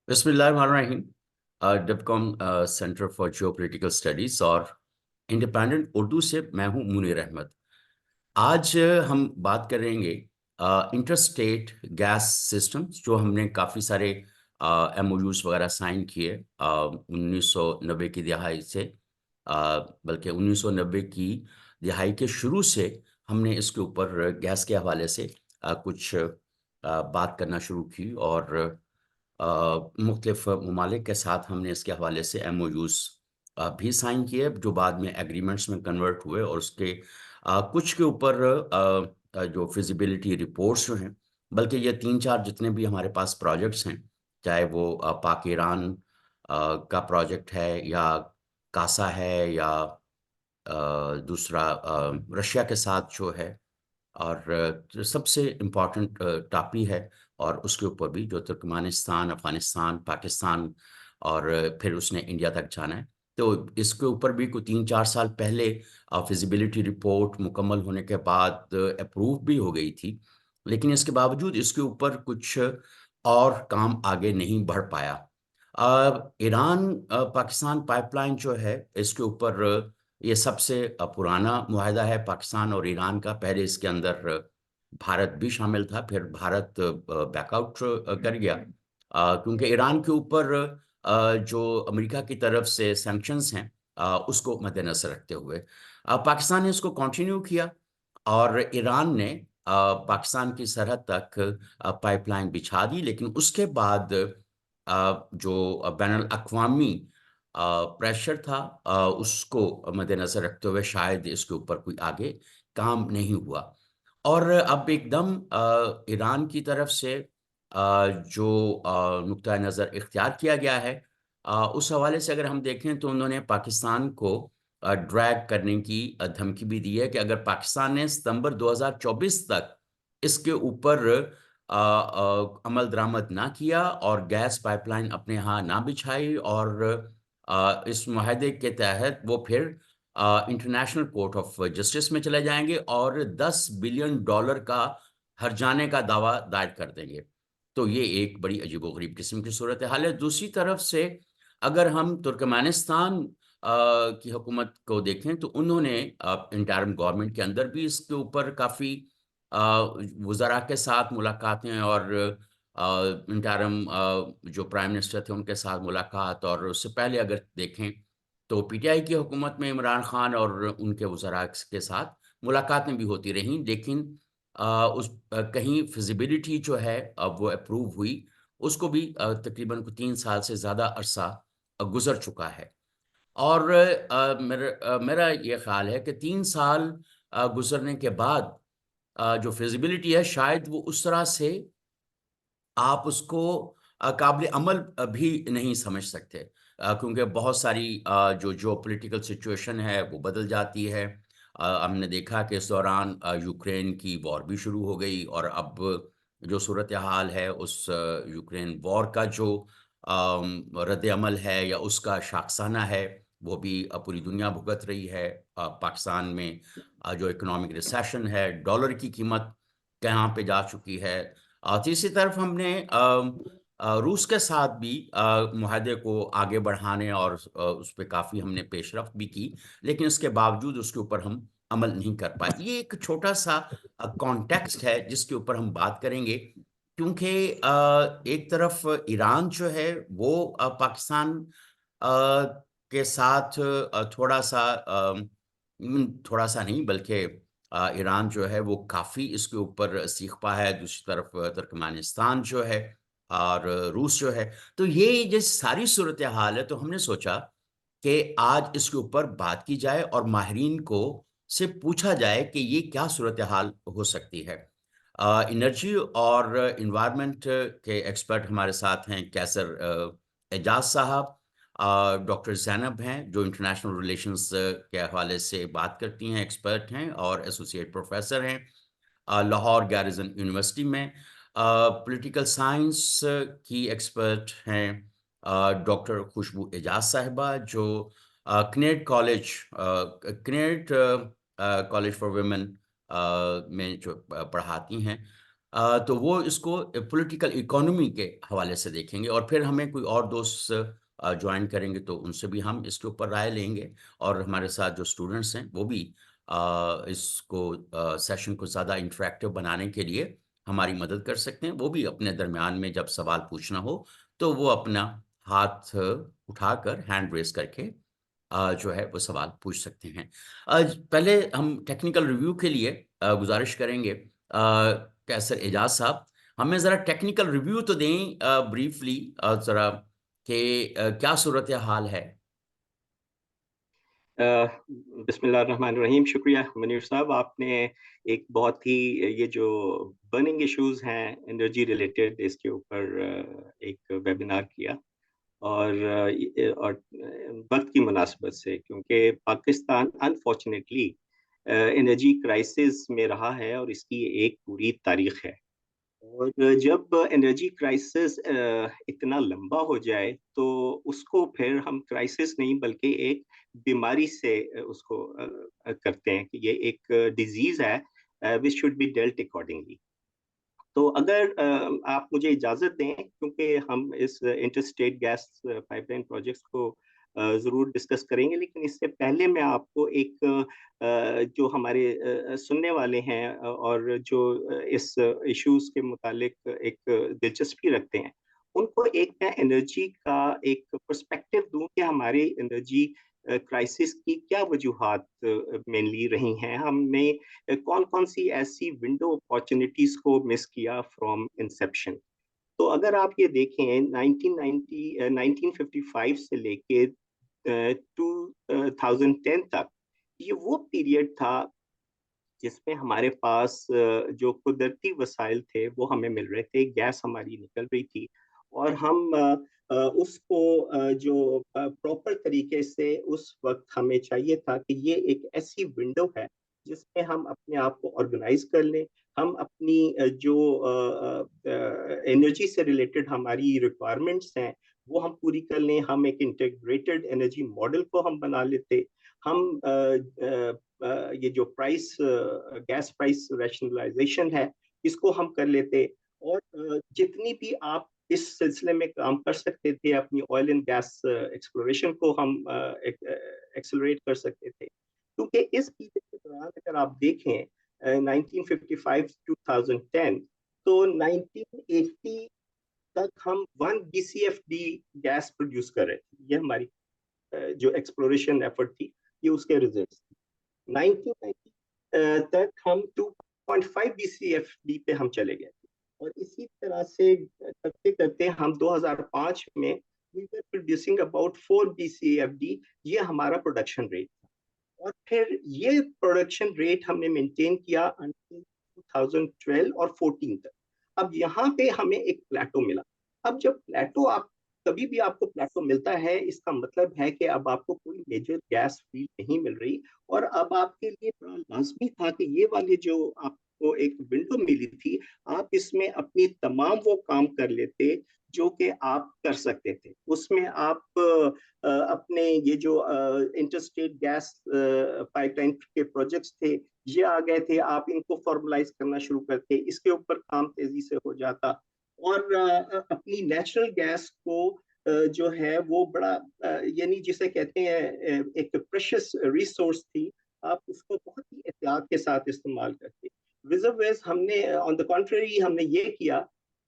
बिस्मिल्लाहिर्रहमानिर्रहीम। डिवकॉम centre for geopolitical studies और independent Urdu से मैं हूं मुनीर अहमद। आज हम बात करेंगे इंटरस्टेट गैस सिस्टम्स, जो हमने काफ़ी सारे एमओयूज वगैरह साइन किए 1990 की दिहाई से। बल्कि 1990 की दिहाई के शुरू से हमने इसके ऊपर गैस के हवाले से कुछ बात करना शुरू की और मुख्तलिफ ममालिक के साथ हमने इसके हवाले से एमओयूज भी साइन किए, जो बाद में एग्रीमेंट्स में कन्वर्ट हुए और उसके कुछ के ऊपर जो फिजिबिलिटी रिपोर्ट्स जो हैं, बल्कि ये 3-4 जितने भी हमारे पास प्रोजेक्ट्स हैं, चाहे वो पाक ईरान का प्रोजेक्ट है या कासा है या दूसरा रशिया के साथ जो है, और जो सबसे इम्पोर्टेंट टापी है, और उसके ऊपर भी जो तुर्कमेनिस्तान, अफ़गानिस्तान, पाकिस्तान और फिर उसने इंडिया तक जाना है। तो इसके ऊपर भी कोई 3-4 साल पहले फिज़िबिलिटी रिपोर्ट मुकम्मल होने के बाद अप्रूव भी हो गई थी। लेकिन इसके बावजूद इसके ऊपर कुछ और काम आगे नहीं बढ़ पाया। ईरान पाकिस्तान पाइपलाइन जो है, इसके ऊपर ये सबसे पुराना मुआहदा है पाकिस्तान और ईरान का। पहले इसके अंदर भारत भी शामिल था, फिर भारत बैकआउट कर गया क्योंकि ईरान के ऊपर जो अमेरिका की तरफ से सैंक्शंस हैं, उसको मद्देनजर रखते हुए पाकिस्तान ने इसको कंटिन्यू किया और ईरान ने पाकिस्तान की सरहद तक पाइपलाइन बिछा दी। लेकिन उसके बाद जो बैनुल अक़वामी प्रेशर था, उसको मद्देनज़र रखते हुए शायद इसके ऊपर कोई आगे काम नहीं हुआ। और अब एकदम ईरान की तरफ से जो नुक्ता नज़र इख्तियार किया गया है, उस हवाले से अगर हम देखें तो उन्होंने पाकिस्तान को ड्रैग करने की धमकी भी दी है कि अगर पाकिस्तान ने सितंबर 2024 तक इसके ऊपर अमल दरामद ना किया और गैस पाइपलाइन अपने यहाँ ना बिछाई और इस मुआहदे के तहत वो फिर इंटरनेशनल कोर्ट ऑफ जस्टिस में चले जाएंगे और $10 बिलियन का हर्जाने का दावा दायर कर देंगे। तो ये एक बड़ी अजीबोगरीब किस्म की सूरत हाल है। दूसरी तरफ से अगर हम तुर्कमेनिस्तान की हुकूमत को देखें तो उन्होंने इंटरिम गवर्नमेंट के अंदर भी इसके ऊपर काफ़ी वज़रा के साथ मुलाकातें और इंटरिम जो प्राइम मिनिस्टर थे उनके साथ मुलाकात, और उससे पहले अगर देखें तो पीटीआई की हुकूमत में इमरान खान और उनके वज़रा के साथ मुलाकातें भी होती रहीं। लेकिन कहीं फिजिबिलिटी जो है अब वो अप्रूव हुई, उसको भी तकरीबन को 3 साल से ज़्यादा अरसा गुज़र चुका है। और मेरा ये ख़्याल है कि 3 साल गुज़रने के बाद जो फिजिबिलिटी है, शायद वो उस तरह से आप उसको काबिल अमल भी नहीं समझ सकते, क्योंकि बहुत सारी जो जियोपॉलिटिकल सिचुएशन है वो बदल जाती है। हमने देखा कि इस दौरान यूक्रेन की वॉर भी शुरू हो गई और अब जो सूरत हाल है उस यूक्रेन वॉर का जो रद्द-ए-अमल है या उसका शाखसाना है, वो भी पूरी दुनिया भुगत रही है। पाकिस्तान में जो इकोनॉमिक रिसेशन है, डॉलर की कीमत कहाँ पे जा चुकी है। तीसरी तरफ हमने रूस के साथ भी मुआहदे को आगे बढ़ाने और उस पे काफ़ी हमने पेशरफ़्त भी की, लेकिन इसके बावजूद उसके ऊपर हम अमल नहीं कर पाए। ये एक छोटा-सा कॉन्टेक्स्ट है जिसके ऊपर हम बात करेंगे, क्योंकि एक तरफ ईरान जो है वो पाकिस्तान के साथ थोड़ा-सा थोड़ा-सा नहीं बल्कि ईरान जो है वो काफ़ी इसके ऊपर सीखपा है। दूसरी तरफ तुर्कमेनिस्तान जो है और रूस जो है। तो ये जो सारी सूरत हाल है, तो हमने सोचा कि आज इसके ऊपर बात की जाए और माहिरीन को से पूछा जाए कि ये क्या सूरत हाल हो सकती है। एनर्जी और एनवायरनमेंट के एक्सपर्ट हमारे साथ हैं कैसर एजाज साहब, डॉक्टर ज़ैनब हैं जो इंटरनेशनल रिलेशंस के हवाले से बात करती हैं, एक्सपर्ट हैं और एसोसिएट प्रोफेसर हैं लाहौर गारिजन यूनिवर्सिटी में। पॉलिटिकल साइंस की एक्सपर्ट हैं डॉक्टर खुशबू एजाज साहिबा, जो Kinnaird college Kinnaird college for women में जो पढ़ाती हैं। तो वो इसको पॉलिटिकल इकोनॉमी के हवाले से देखेंगे और फिर हमें कोई और दोस्त ज्वाइन करेंगे तो उनसे भी हम इसके ऊपर राय लेंगे और हमारे साथ जो स्टूडेंट्स हैं वो भी इसको सेशन को ज़्यादा इंटरेक्टिव बनाने के लिए हमारी मदद कर सकते हैं। वो भी अपने दरमियान में जब सवाल पूछना हो तो वो अपना हाथ उठाकर हैंड रेज़ करके जो है वो सवाल पूछ सकते हैं। पहले हम टेक्निकल रिव्यू के लिए गुज़ारिश करेंगे कैसर एजाज साहब, हमें ज़रा टेक्निकल रिव्यू तो दें ब्रीफली ज़रा कि क्या सूरत हाल है? बिस्मिल्लाहिर्रहमानिर्रहीम। शुक्रिया मुनीर साहब, आपने एक बहुत ही ये जो बर्निंग इश्यूज हैं एनर्जी रिलेटेड, इसके ऊपर एक वेबिनार किया। और वक्त की मुनासबत से, क्योंकि पाकिस्तान अनफॉर्चुनेटली एनर्जी क्राइसिस में रहा है और इसकी एक पूरी तारीख है। और जब एनर्जी क्राइसिस इतना लंबा हो जाए तो उसको फिर हम क्राइसिस नहीं बल्कि एक बीमारी से उसको करते हैं कि ये एक डिजीज है which should be dealt accordingly. तो अगर आप मुझे इजाज़त दें, क्योंकि हम इस इंटरस्टेट गैस पाइपलाइन प्रोजेक्ट्स को ज़रूर डिस्कस करेंगे, लेकिन इससे पहले मैं आपको एक जो हमारे सुनने वाले हैं और जो इस इश्यूज़ के मुतालिक एक दिलचस्पी रखते हैं, उनको एक मैं एनर्जी का एक पर्सपेक्टिव दूं कि हमारी एनर्जी क्राइसिस की क्या वजूहात मेनली रही हैं। हमने कौन कौन सी ऐसी विंडो अपॉर्चुनिटीज को मिस किया फ्रॉम इंसेप्शन। तो अगर आप ये देखें 1990 1955 से लेके 2010 तक, ये वो पीरियड था जिसमें हमारे पास जो कुदरती वसाइल थे वो हमें मिल रहे थे, गैस हमारी निकल रही थी, और हम उसको जो प्रॉपर तरीके से उस वक्त हमें चाहिए था कि ये एक ऐसी विंडो है जिसमें हम अपने आप को ऑर्गेनाइज कर लें, हम अपनी जो एनर्जी से रिलेटेड हमारी रिक्वायरमेंट्स हैं वो हम पूरी कर लें, हम एक इंटीग्रेटेड एनर्जी मॉडल को हम बना लेते, हम ये जो प्राइस गैस प्राइस रैशनलाइजेशन है इसको हम कर लेते, और जितनी भी आप इस सिलसिले में काम कर सकते थे, अपनी ऑयल एंड गैस एक्सप्लोरेशन को हम एक्सेलरेट कर सकते थे, क्योंकि इस पीरियड के दौरान अगर आप देखें 1955 to 2010 तो 1980 तक हम 1 BCFD गैस प्रोड्यूस कर रहे थे। ये हमारी जो एक्सप्लोरेशन एफर्ट थी, ये उसके रिजल्ट्स। 1990 तक हम 2.5 BCFD पे हम चले गए, और इसी तरह से करते करते हम 2005 में we were producing about 4 BCFD, ये हमारा प्रोडक्शन रेट था। और फिर ये प्रोडक्शन रेट हमने मेंटेन किया अंटिल 2012 और 14 तक। अब यहाँ पे हमें एक प्लेटो मिला। अब जब प्लेटो आप कभी भी आपको प्लेटो मिलता है, इसका मतलब है कि अब आपको कोई मेजर गैस फील्ड नहीं मिल रही, और अब आपके लिए बड़ा लाजमी था कि ये वाली जो आपको एक विंडो मिली थी, आप इसमें अपनी तमाम वो काम कर लेते जो कि आप कर सकते थे। उसमें आप अपने ये जो इंटरस्टेट गैस पाइपलाइन के प्रोजेक्ट्स थे, ये आ गए थे, आप इनको फॉर्मलाइज करना शुरू करते, इसके ऊपर काम तेजी से हो जाता, और अपनी नेचुरल गैस को जो है वो बड़ा यानी जिसे कहते हैं एक प्रेशियस रिसोर्स थी, आप उसको बहुत ही एहतियात के साथ इस्तेमाल करते। रिजर्वेयर्स हमने ऑन द कॉन्ट्ररी हमने ये किया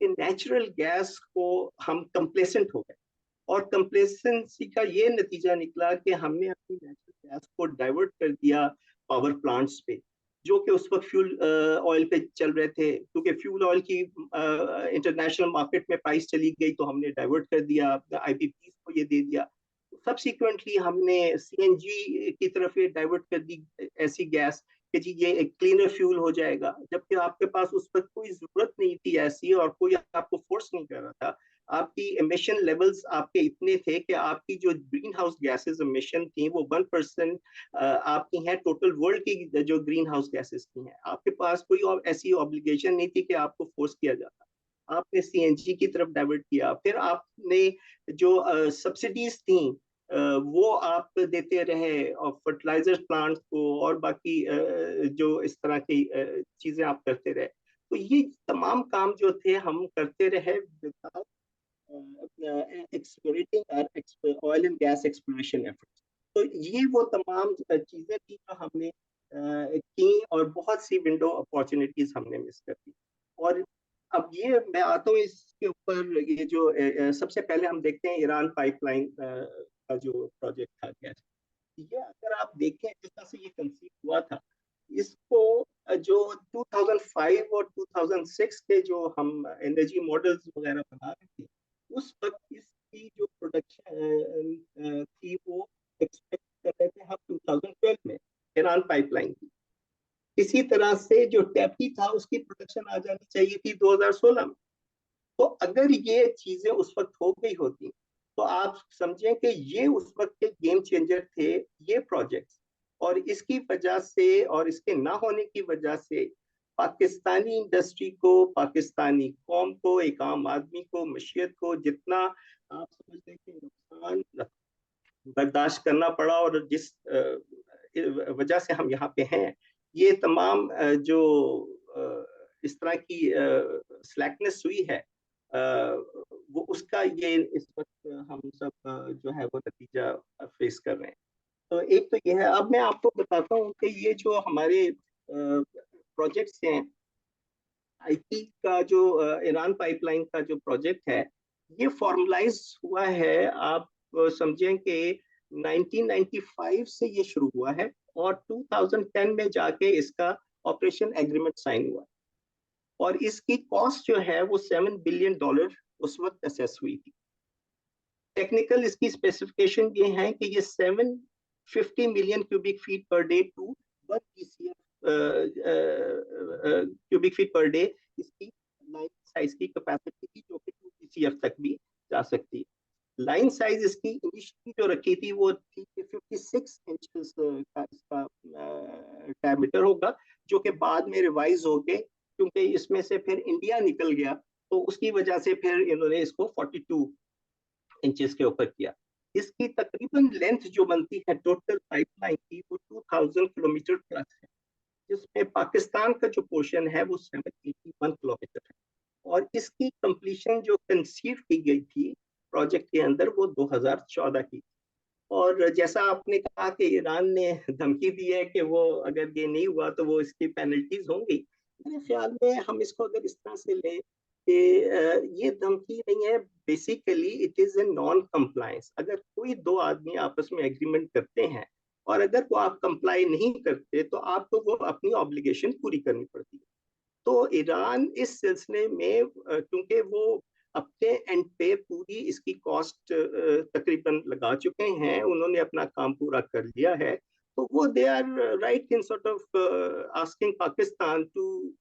कि नेचुरल गैस को हम कंप्लेसेंट हो गए, और कंप्लेसेंसी का ये नतीजा निकला कि हमने अपनी नेचुरल गैस को डाइवर्ट कर दिया पावर प्लांट्स पे, जो कि उस वक्त फ्यूल ऑयल पे चल रहे थे, क्योंकि फ्यूल ऑयल की इंटरनेशनल मार्केट में प्राइस चली गई तो हमने डाइवर्ट कर दिया, आईपीपी को ये दे दिया। सब्सिक्वेंटली हमने सीएनजी की तरफ ये डाइवर्ट कर दी ऐसी गैस कि जी ये एक क्लीनर फ्यूल हो जाएगा, जबकि आपके पास उस वक्त कोई जरूरत नहीं थी ऐसी, और कोई आपको फोर्स नहीं कर रहा था। आपकी एमिशन लेवल्स आपके इतने थे कि आपकी जो ग्रीन हाउस गैसेज एमिशन थी वो 1% आपकी हैं टोटल वर्ल्ड की जो ग्रीन हाउस गैसेज की हैं। आपके पास कोई ऐसी ऑब्लिगेशन नहीं थी कि आपको फोर्स किया जाता। आपने सीएनजी की तरफ डाइवर्ट किया, फिर आपने जो सब्सिडीज थी वो आप देते रहे और फर्टिलाइजर प्लांट्स को और बाकी जो इस तरह की चीजें आप करते रहे। तो ये तमाम काम जो थे हम करते रहे without explorating oil and gas exploration efforts. तो ये वो तमाम चीजें थी जो हमने की, और बहुत सी विंडो अपॉर्चुनिटीज हमने मिस कर दी। और अब ये मैं आता हूँ इसके ऊपर, ये जो सबसे पहले हम देखते हैं ईरान पाइपलाइन का जो प्रोजेक्ट था गैस। ये अगर आप देखें जिस तरह से ये कंसीव हुआ था, इसको जो 2005 और 2006 के जो हम एनर्जी मॉडल्स वगैरह बना रहे थे, उस वक्त इसकी जो प्रोडक्शन थी वो एक्सपेक्ट कर रहे थे हम 2012 में ईरान पाइपलाइन की। इसी तरह से जो टैपी था उसकी प्रोडक्शन आ जानी चाहिए थी 2016 में। तो अगर ये चीजें उस वक्त हो गई होती, तो आप समझें कि ये उस वक्त के गेम चेंजर थे ये प्रोजेक्ट्स। और इसकी वजह से और इसके ना होने की वजह से पाकिस्तानी इंडस्ट्री को, पाकिस्तानी कौम को, एक आम आदमी को, मशीयत को जितना आप समझते हैं कि नुकसान बर्दाश्त करना पड़ा, और जिस वजह से हम यहाँ पे हैं, ये तमाम जो इस तरह की स्लैकनेस हुई है, वो उसका ये इस वक्त हम सब जो है वो नतीजा फेस कर रहे हैं। तो एक तो ये है। अब मैं आपको बताता हूँ कि ये जो हमारे प्रोजेक्ट्स हैं, आईपी का जो ईरान पाइपलाइन का जो प्रोजेक्ट है, ये फॉर्मलाइज हुआ है। आप समझें कि 1995 से ये शुरू हुआ है, और 2010 में जाके इसका ऑपरेशन एग्रीमेंट साइन हुआ। और इसकी कॉस्ट जो है वो $7 बिलियन उस वक्त असेस हुई थी। टेक्निकल इसकी स्पेसिफिकेशन ये है कि ये 750 million cubic feet per day to 1 BCF cubic feet per day इसकी लाइन साइज की कैपेसिटी थी, जो कि 2 BCF तक भी जा सकती है। लाइन साइज इसकी इनिशियली जो रखी थी वो थी कि 56 इंचेस का इसका डायमीटर होगा, जो कि बाद में रिवाइज हो गए, क्योंकि इसमें से फिर इंडिया निकल गया, तो उसकी वजह से फिर इन्होंने इसको 42 इंचेस के ऊपर किया। इसकी तकरीबन लेंथ जो बनती है टोटल पाइपलाइन की, वो 2000 किलोमीटर प्लस है, जिसमें पाकिस्तान का जो पोर्शन है वो 781 किलोमीटर है। और इसकी कंप्लीशन जो कंसीव की गई थी प्रोजेक्ट के अंदर, वो 2014 की। और जैसा आपने कहा कि ईरान ने धमकी दी है कि वो अगर ये नहीं हुआ तो वो इसकी पेनल्टीज होंगी, मेरे ख्याल में हम इसको अगर इस तरह से लें कि ये धमकी नहीं है, basically it is a non compliance. अगर कोई दो आदमी आपस में एग्रीमेंट करते हैं, और अगर वो आप कंप्लाई नहीं करते, तो आपको वो अपनी ऑब्लिगेशन पूरी करनी पड़ती है। तो ईरान इस सिलसिले में क्योंकि वो अपने एंड पे पूरी इसकी कॉस्ट तकरीबन लगा चुके हैं, उन्होंने अपना काम पूरा कर लिया है, तो वो they are right in sort of asking Pakistan to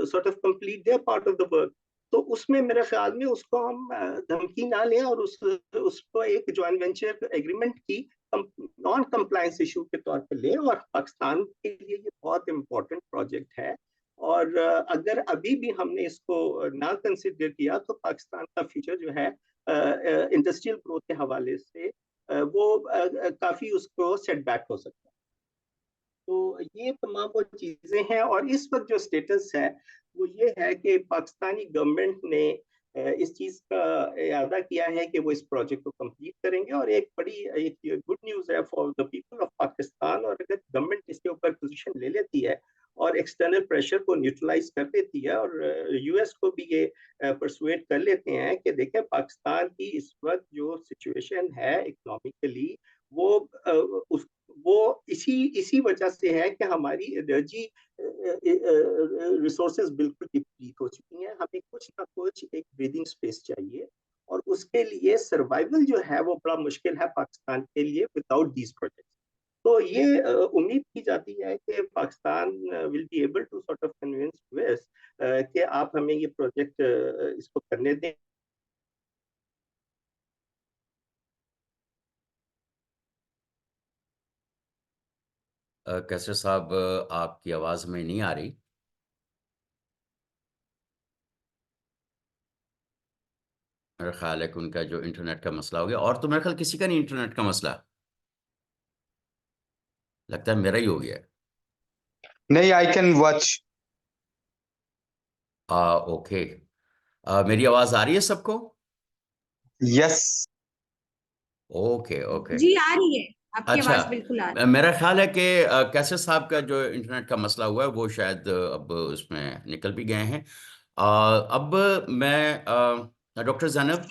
sort of complete their part of the work. तो उसमें मेरे ख्याल में उसको हम धमकी ना लें, और उसको एक जॉइंट वेंचर एग्रीमेंट की नॉन कंप्लायंस इशू के तौर पे लें। और पाकिस्तान के लिए ये बहुत इंपॉर्टेंट प्रोजेक्ट है, और अगर अभी भी हमने इसको ना कंसिडर किया, तो पाकिस्तान का फ्यूचर जो है इंडस्ट्रियल ग्रोथ के हवाले से वो काफी उसको सेटबैक हो सकता है। तो ये तमाम वो चीजें हैं। और इस वक्त जो स्टेटस है वो ये है कि पाकिस्तानी गवर्नमेंट ने इस चीज का इरादा किया है कि वो इस प्रोजेक्ट को कंप्लीट करेंगे। और एक बड़ी एक गुड न्यूज है for the people of Pakistan. और अगर गवर्नमेंट इसके ऊपर पोजीशन ले लेती है और एक्सटर्नल प्रेशर को न्यूट्रलाइज कर देती है, और यूएस को भी ये परसुएट कर लेते हैं कि देखें पाकिस्तान की इस वक्त जो सिचुएशन है इकोनॉमिकली, वो उस वो इसी वजह से है कि हमारी एनर्जी रिसोर्सेज बिल्कुल डिप्लीट हो चुकी हैं। हमें कुछ ना कुछ एक ब्रीदिंग स्पेस चाहिए, और उसके लिए सर्वाइवल जो है वो बड़ा मुश्किल है पाकिस्तान के लिए विदाउट दीज प्रोजेक्ट्स। तो ये उम्मीद की जाती है कि Pakistan will be able to sort of convince US कि आप हमें ये प्रोजेक्ट इसको करने दें। कैसर साहब, आपकी आवाज में नहीं आ रही। मेरा ख्याल है कि उनका जो इंटरनेट का मसला हो गया, और तो मेरा ख्याल किसी का नहीं इंटरनेट का मसला, लगता है मेरा ही हो गया है। नहीं, आई कैन वॉच। ओके। मेरी आवाज आ रही है सबको? यस। Okay okay. जी आ रही है, आपकी अच्छा। आवाज बिल्कुल आ रही मेरा ख्याल है कि कैसे साहब का जो इंटरनेट का मसला हुआ है वो शायद अब उसमें निकल भी गए हैं। अब मैं डॉक्टर जैनब,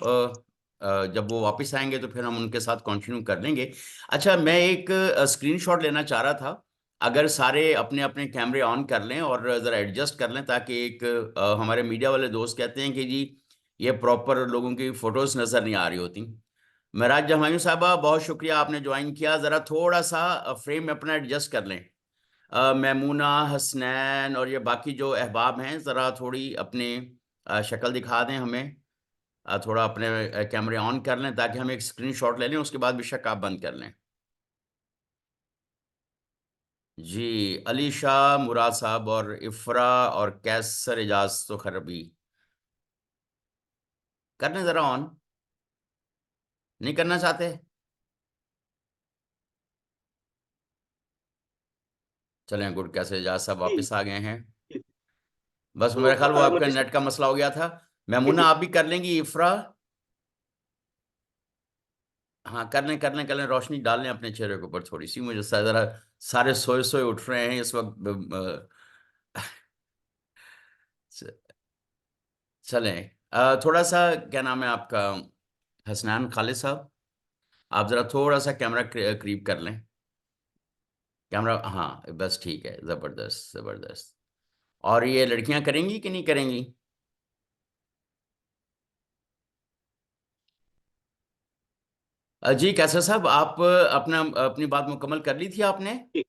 जब वो वापस आएंगे तो फिर हम उनके साथ कंटिन्यू कर लेंगे। अच्छा, मैं एक स्क्रीनशॉट लेना चाह रहा था। अगर सारे अपने अपने कैमरे ऑन कर लें और ज़रा एडजस्ट कर लें, ताकि एक हमारे मीडिया वाले दोस्त कहते हैं कि जी ये प्रॉपर लोगों की फ़ोटोज़ नज़र नहीं आ रही होती। महराज जमायूं साहबा, बहुत शुक्रिया आपने ज्वाइन किया। ज़रा थोड़ा सा फ्रेम में अपना एडजस्ट कर लें। मैमूना, हसनैन और ये बाकी जो अहबाब हैं, ज़रा थोड़ी अपनी शक्ल दिखा दें हमें। थोड़ा अपने कैमरे ऑन कर लें ताकि हम एक स्क्रीनशॉट ले लें, उसके बाद बेशक आप बंद कर लें। जी, अली शाह, मुराद साहब और इफ्रा और कैसर एजाज तो खैर अभी कर लें ज़रा ऑन। नहीं करना चाहते? चलें, गुड, कैसर एजाज साहब जी वापस आ गए हैं। जी। बस तो मेरा ख्याल वो आपका मुझे नेट का मसला हो गया था। जी मैमूना जी आप भी कर लेंगी? इफ्रा? हाँ, कर लें कर लें, रोशनी डाल लें अपने चेहरे के ऊपर थोड़ी सी। मुझे जरा सारे सोए सोए उठ रहे हैं इस वक्त। च- चलें, थोड़ा सा, क्या नाम है आपका? हसनैन खालिद साहब, आप जरा थोड़ा सा कैमरा करीब कर लें। कैमरा, हाँ बस ठीक है, जबरदस्त जबरदस्त। और ये लड़कियां करेंगी कि नहीं करेंगी? जी कैसर साहब, आप अपना अपनी बात मुकम्मल कर ली थी आपने? जी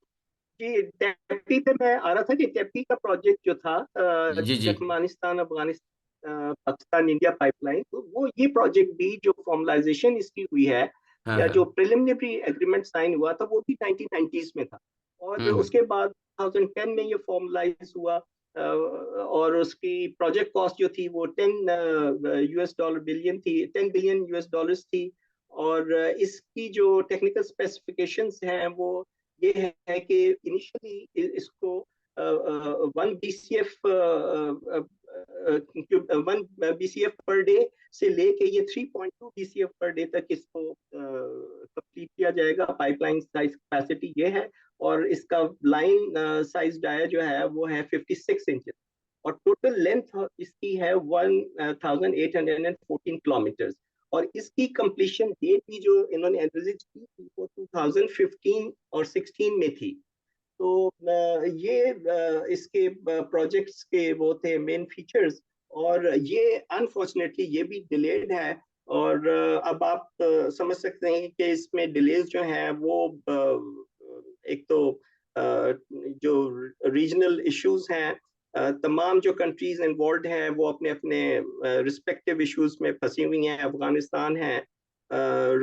जी। टेपी पे मैं आ रहा था कि टेपी का प्रोजेक्ट जो था, जी जी। Turkmenistan Afghanistan Pakistan India pipeline, तो वो ये प्रोजेक्ट भी जो फॉर्मलाइजेशन इसकी हुई है, हाँ या जो हाँ। प्रिलिमिनरी एग्रीमेंट साइन हुआ था, वो भी 1990s में था। और हम्म। उसके बाद 2010 में ये फॉर्मलाइज हुआ। और उसकी प्रोजेक्ट कॉस्ट जो थी वो 10 यूएस डॉलर बिलियन थी, 10 बिलियन यूएस डॉलर्स थी। और इसकी जो टेक्निकल स्पेसिफिकेशंस हैं वो ये है कि इनिशियली इसको 1 BCF 1 BCF पर डे से लेके ये 3.2 BCF पर डे तक इसको कंप्लीट किया जाएगा। पाइपलाइन साइज कैपेसिटी ये है। और इसका लाइन साइज डाया जो है वो है 56 इंच। और टोटल लेंथ इसकी है 1814 किलोमीटर। और इसकी कंप्लीशन डेट भी जो इन्होंने एनविजिज की थी वो 2015 और 16 में थी। तो ये इसके प्रोजेक्ट्स के वो थे मेन फीचर्स। और ये अनफॉर्चुनेटली ये भी डिलेड है। और अब आप समझ सकते हैं कि इसमें डिलेज जो हैं वो एक तो जो रीजनल इश्यूज हैं, तमाम जो कंट्रीज इन्वॉल्व हैं वो अपने अपने रिस्पेक्टिव इश्यूज में फंसी हुई हैं। अफगानिस्तान है,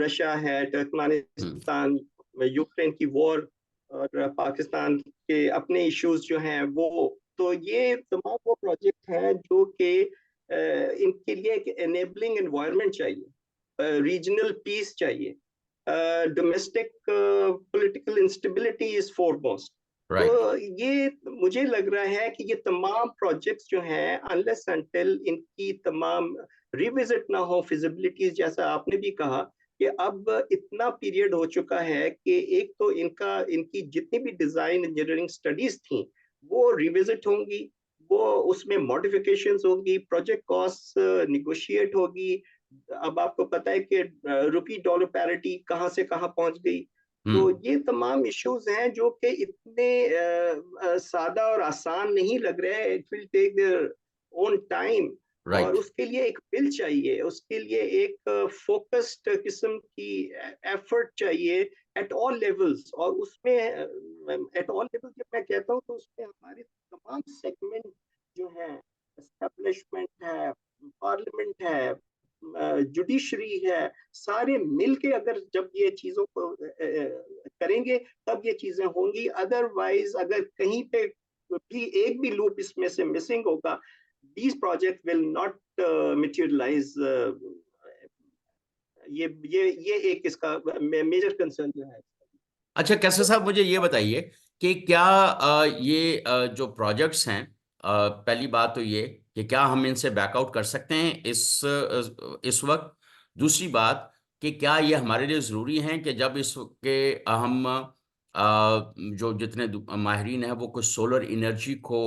रशिया है, हम्म। तुर्कमेनिस्तान, यूक्रेन की वॉर, और पाकिस्तान के अपने इश्यूज जो हैं वो। तो ये तमाम वो प्रोजेक्ट हैं जो कि इनके लिए एक एनेबलिंग एनवायरनमेंट चाहिए, रीजनल पीस चाहिए, domestic political instability is foremost. तो राइट। ये मुझे लग रहा है कि ये तमाम प्रोजेक्ट्स जो हैं अनलेस अनटिल इनकी तमाम रिविजिट ना हो फिजिबिलिटीज, जैसा आपने भी कहा कि अब इतना पीरियड हो चुका है कि एक तो इनकी जितनी भी डिजाइन इंजीनियरिंग स्टडीज थी वो रिविजिट होंगी, वो उसमें मॉडिफिकेशंस होंगी, प्रोजेक्ट कॉस्ट निगोशिएट होगी। अब आपको पता है कि रुपी डॉलर पैरिटी कहाँ से कहाँ पहुंच गई। तो हम्म। ये तमाम इश्यूज हैं जो कि इतने सादा और आसान नहीं लग रहे हैं। It will take their own time. और राइट। उसके लिए एक विल चाहिए, उसके लिए एक फोकस्ड किस्म की एफर्ट चाहिए एट ऑल लेवल्स। और उसमें एट ऑल लेवल जब मैं कहता हूँ तो उसमें हमारे तमाम सेगमेंट जो है, एस्टेब्लिशमेंट है, पार्लियामेंट है, जुडिशरी है, सारे मिलके अगर जब ये चीजों को करेंगे तब ये चीजें होंगी। अदरवाइज अगर कहीं पे भी एक भी लूप इसमें से मिसिंग होगा, these projects will not materialize। ये एक इसका मेजर कंसर्न जो है। अच्छा कैसर साहब, मुझे ये बताइए कि क्या ये जो प्रोजेक्ट्स हैं, पहली बात तो ये कि क्या हम इनसे बैकआउट कर सकते हैं इस वक्त। दूसरी बात कि क्या ये हमारे लिए ज़रूरी है कि जब इसके हम जो जितने माहिरीन हैं वो कुछ सोलर एनर्जी को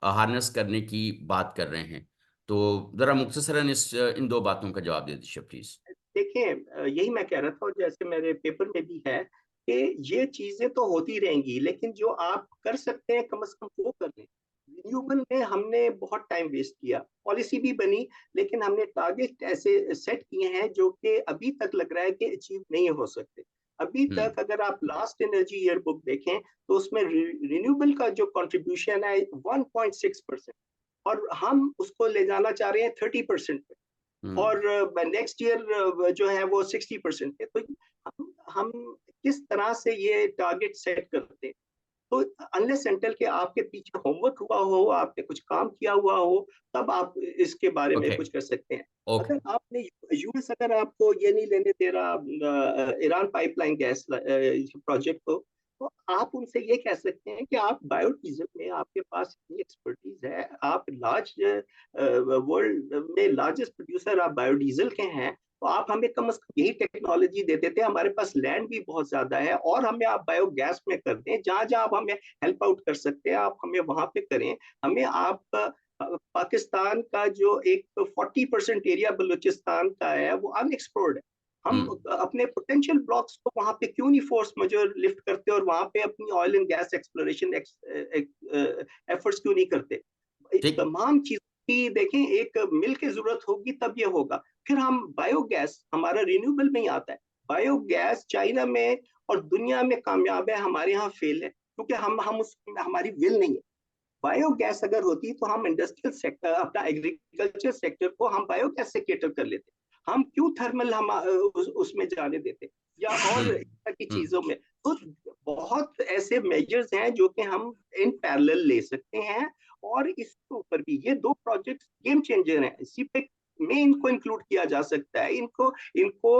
हार्नेस करने की बात कर रहे हैं। तो ज़रा मुख्तसरन इन दो बातों का जवाब दे दीजिए प्लीज़। देखिए, यही मैं कह रहा था, और जैसे मेरे पेपर में भी है कि ये चीजें तो होती रहेंगी, लेकिन जो आप कर सकते हैं कम से कम वो कर लें। रिन्यूएबल में हमने बहुत टाइम वेस्ट किया, पॉलिसी भी बनी, लेकिन हमने टारगेट ऐसे सेट किए हैं जो कि अभी तक लग रहा है कि अचीव नहीं हो सकते। अभी तक अगर आप लास्ट एनर्जी ईयर बुक देखें तो उसमें रिन्यूएबल का जो कंट्रीब्यूशन है 1.6%, और हम उसको ले जाना चाह रहे हैं 30% पे, और नेक्स्ट ईयर जो है वो 60% है। तो हम किस तरह से ये टारगेट सेट करते हैं? तो अनलेस एंटिल के आपके पीछे होमवर्क हुआ हो, आपने कुछ काम किया हुआ हो, तब आप इसके बारे में ओके। कुछ कर सकते हैं। ओके। अगर आपने यूएस अगर आपको ये नहीं लेने दे रहा ईरान पाइपलाइन गैस प्रोजेक्ट को, तो आप उनसे ये कह सकते हैं कि आप बायोडीजल में आपके पास इतनी एक्सपर्टीज है, आप लार्ज वर्ल्ड में लार्जेस्ट प्रोड्यूसर आप बायोडीजल के हैं, तो आप हमें कम से कम यही टेक्नोलॉजी दे देते हैं। हमारे पास लैंड भी बहुत ज्यादा है, और हमें आप बायोगैस में कर दें, जहां जहां आप हमें हेल्प आउट कर सकते हैं आप हमें वहां पे करें। हमें आप पाकिस्तान का जो एक 40% एरिया बलूचिस्तान का है वो अनएक्सप्लोर्ड है, हम अपने पोटेंशियल ब्लॉक्स को वहां पे क्यों नहीं फोर्स मेजर लिफ्ट करते, और वहां पे अपनी oil and gas exploration efforts क्यों नहीं करते? ठीक। तमाम चीजों की देखें, एक मिल की जरूरत होगी तब ये होगा। फिर हम बायोगैस, हमारा रिन्यूएबल में ही आता है। बायोगैस चाइना में और दुनिया में कामयाब है, हमारे यहाँ फेल है, क्योंकि हम उस हमारी विल नहीं है। बायोगैस अगर होती तो हम इंडस्ट्रियल सेक्टर, अपना एग्रीकल्चर सेक्टर को हम बायोगैस से केटर कर लेते। हम क्यों थर्मल हम उसमें जाने देते, या और इस तरह की हम्म। चीजों में। तो बहुत ऐसे मेजर्स हैं जो कि हम इन पैरेलल ले सकते हैं, और इसके ऊपर भी ये दो प्रोजेक्ट्स गेम चेंजर हैं। इसी पे में इनको इंक्लूड किया जा सकता है। इनको इनको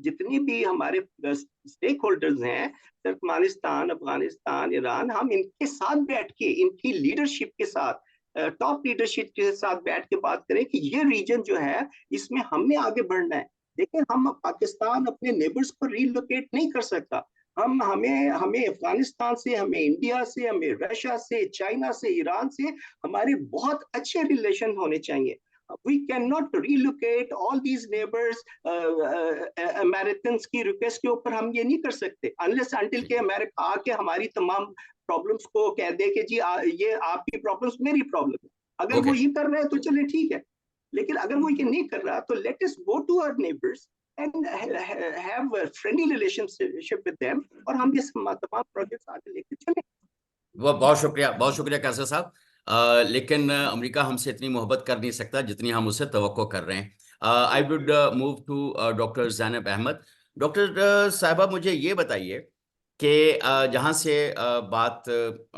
जितनी भी हमारे स्टेक होल्डर्स हैं, तुर्कमेनिस्तान, अफगानिस्तान, ईरान, हम इनके साथ बैठ के, इनकी लीडरशिप के साथ, टॉप लीडरशिप के साथ बैठ के बात करें कि ये रीजन जो है इसमें हमने आगे बढ़ना है। लेकिन हम पाकिस्तान अपने नेबर्स को रिलोकेट नहीं कर सकता। हम हमें हमें अफगानिस्तान से, हमें इंडिया से, हमें रशिया से, चाइना से, ईरान से हमारे बहुत अच्छे रिलेशन होने चाहिए। We cannot relocate all these neighbors. American की रिक्वेस्ट के ऊपर हम ये नहीं कर सकते, अनलेस अंटिल के अमेरिका आके हमारी तमाम प्रॉब्लम्स को कह दे कि जी ये आपकी प्रॉब्लम्स मेरी प्रॉब्लम है। अगर वो ये कर रहे हैं तो चले ठीक है, लेकिन अगर वो ये नहीं कर रहा तो let us go to our neighbours and have friendly relationship with them, और हम ये तमाम प्रोजेक्ट्स आगे लेके चले। वो बहुत शुक्रिया कैसर साहब। लेकिन अमेरिका हमसे इतनी मोहब्बत कर नहीं सकता जितनी हम उससे तवक्को कर रहे हैं। I would move to doctor Zainab Ahmad. Doctor साहिबा, मुझे ये बताइए कि जहाँ से बात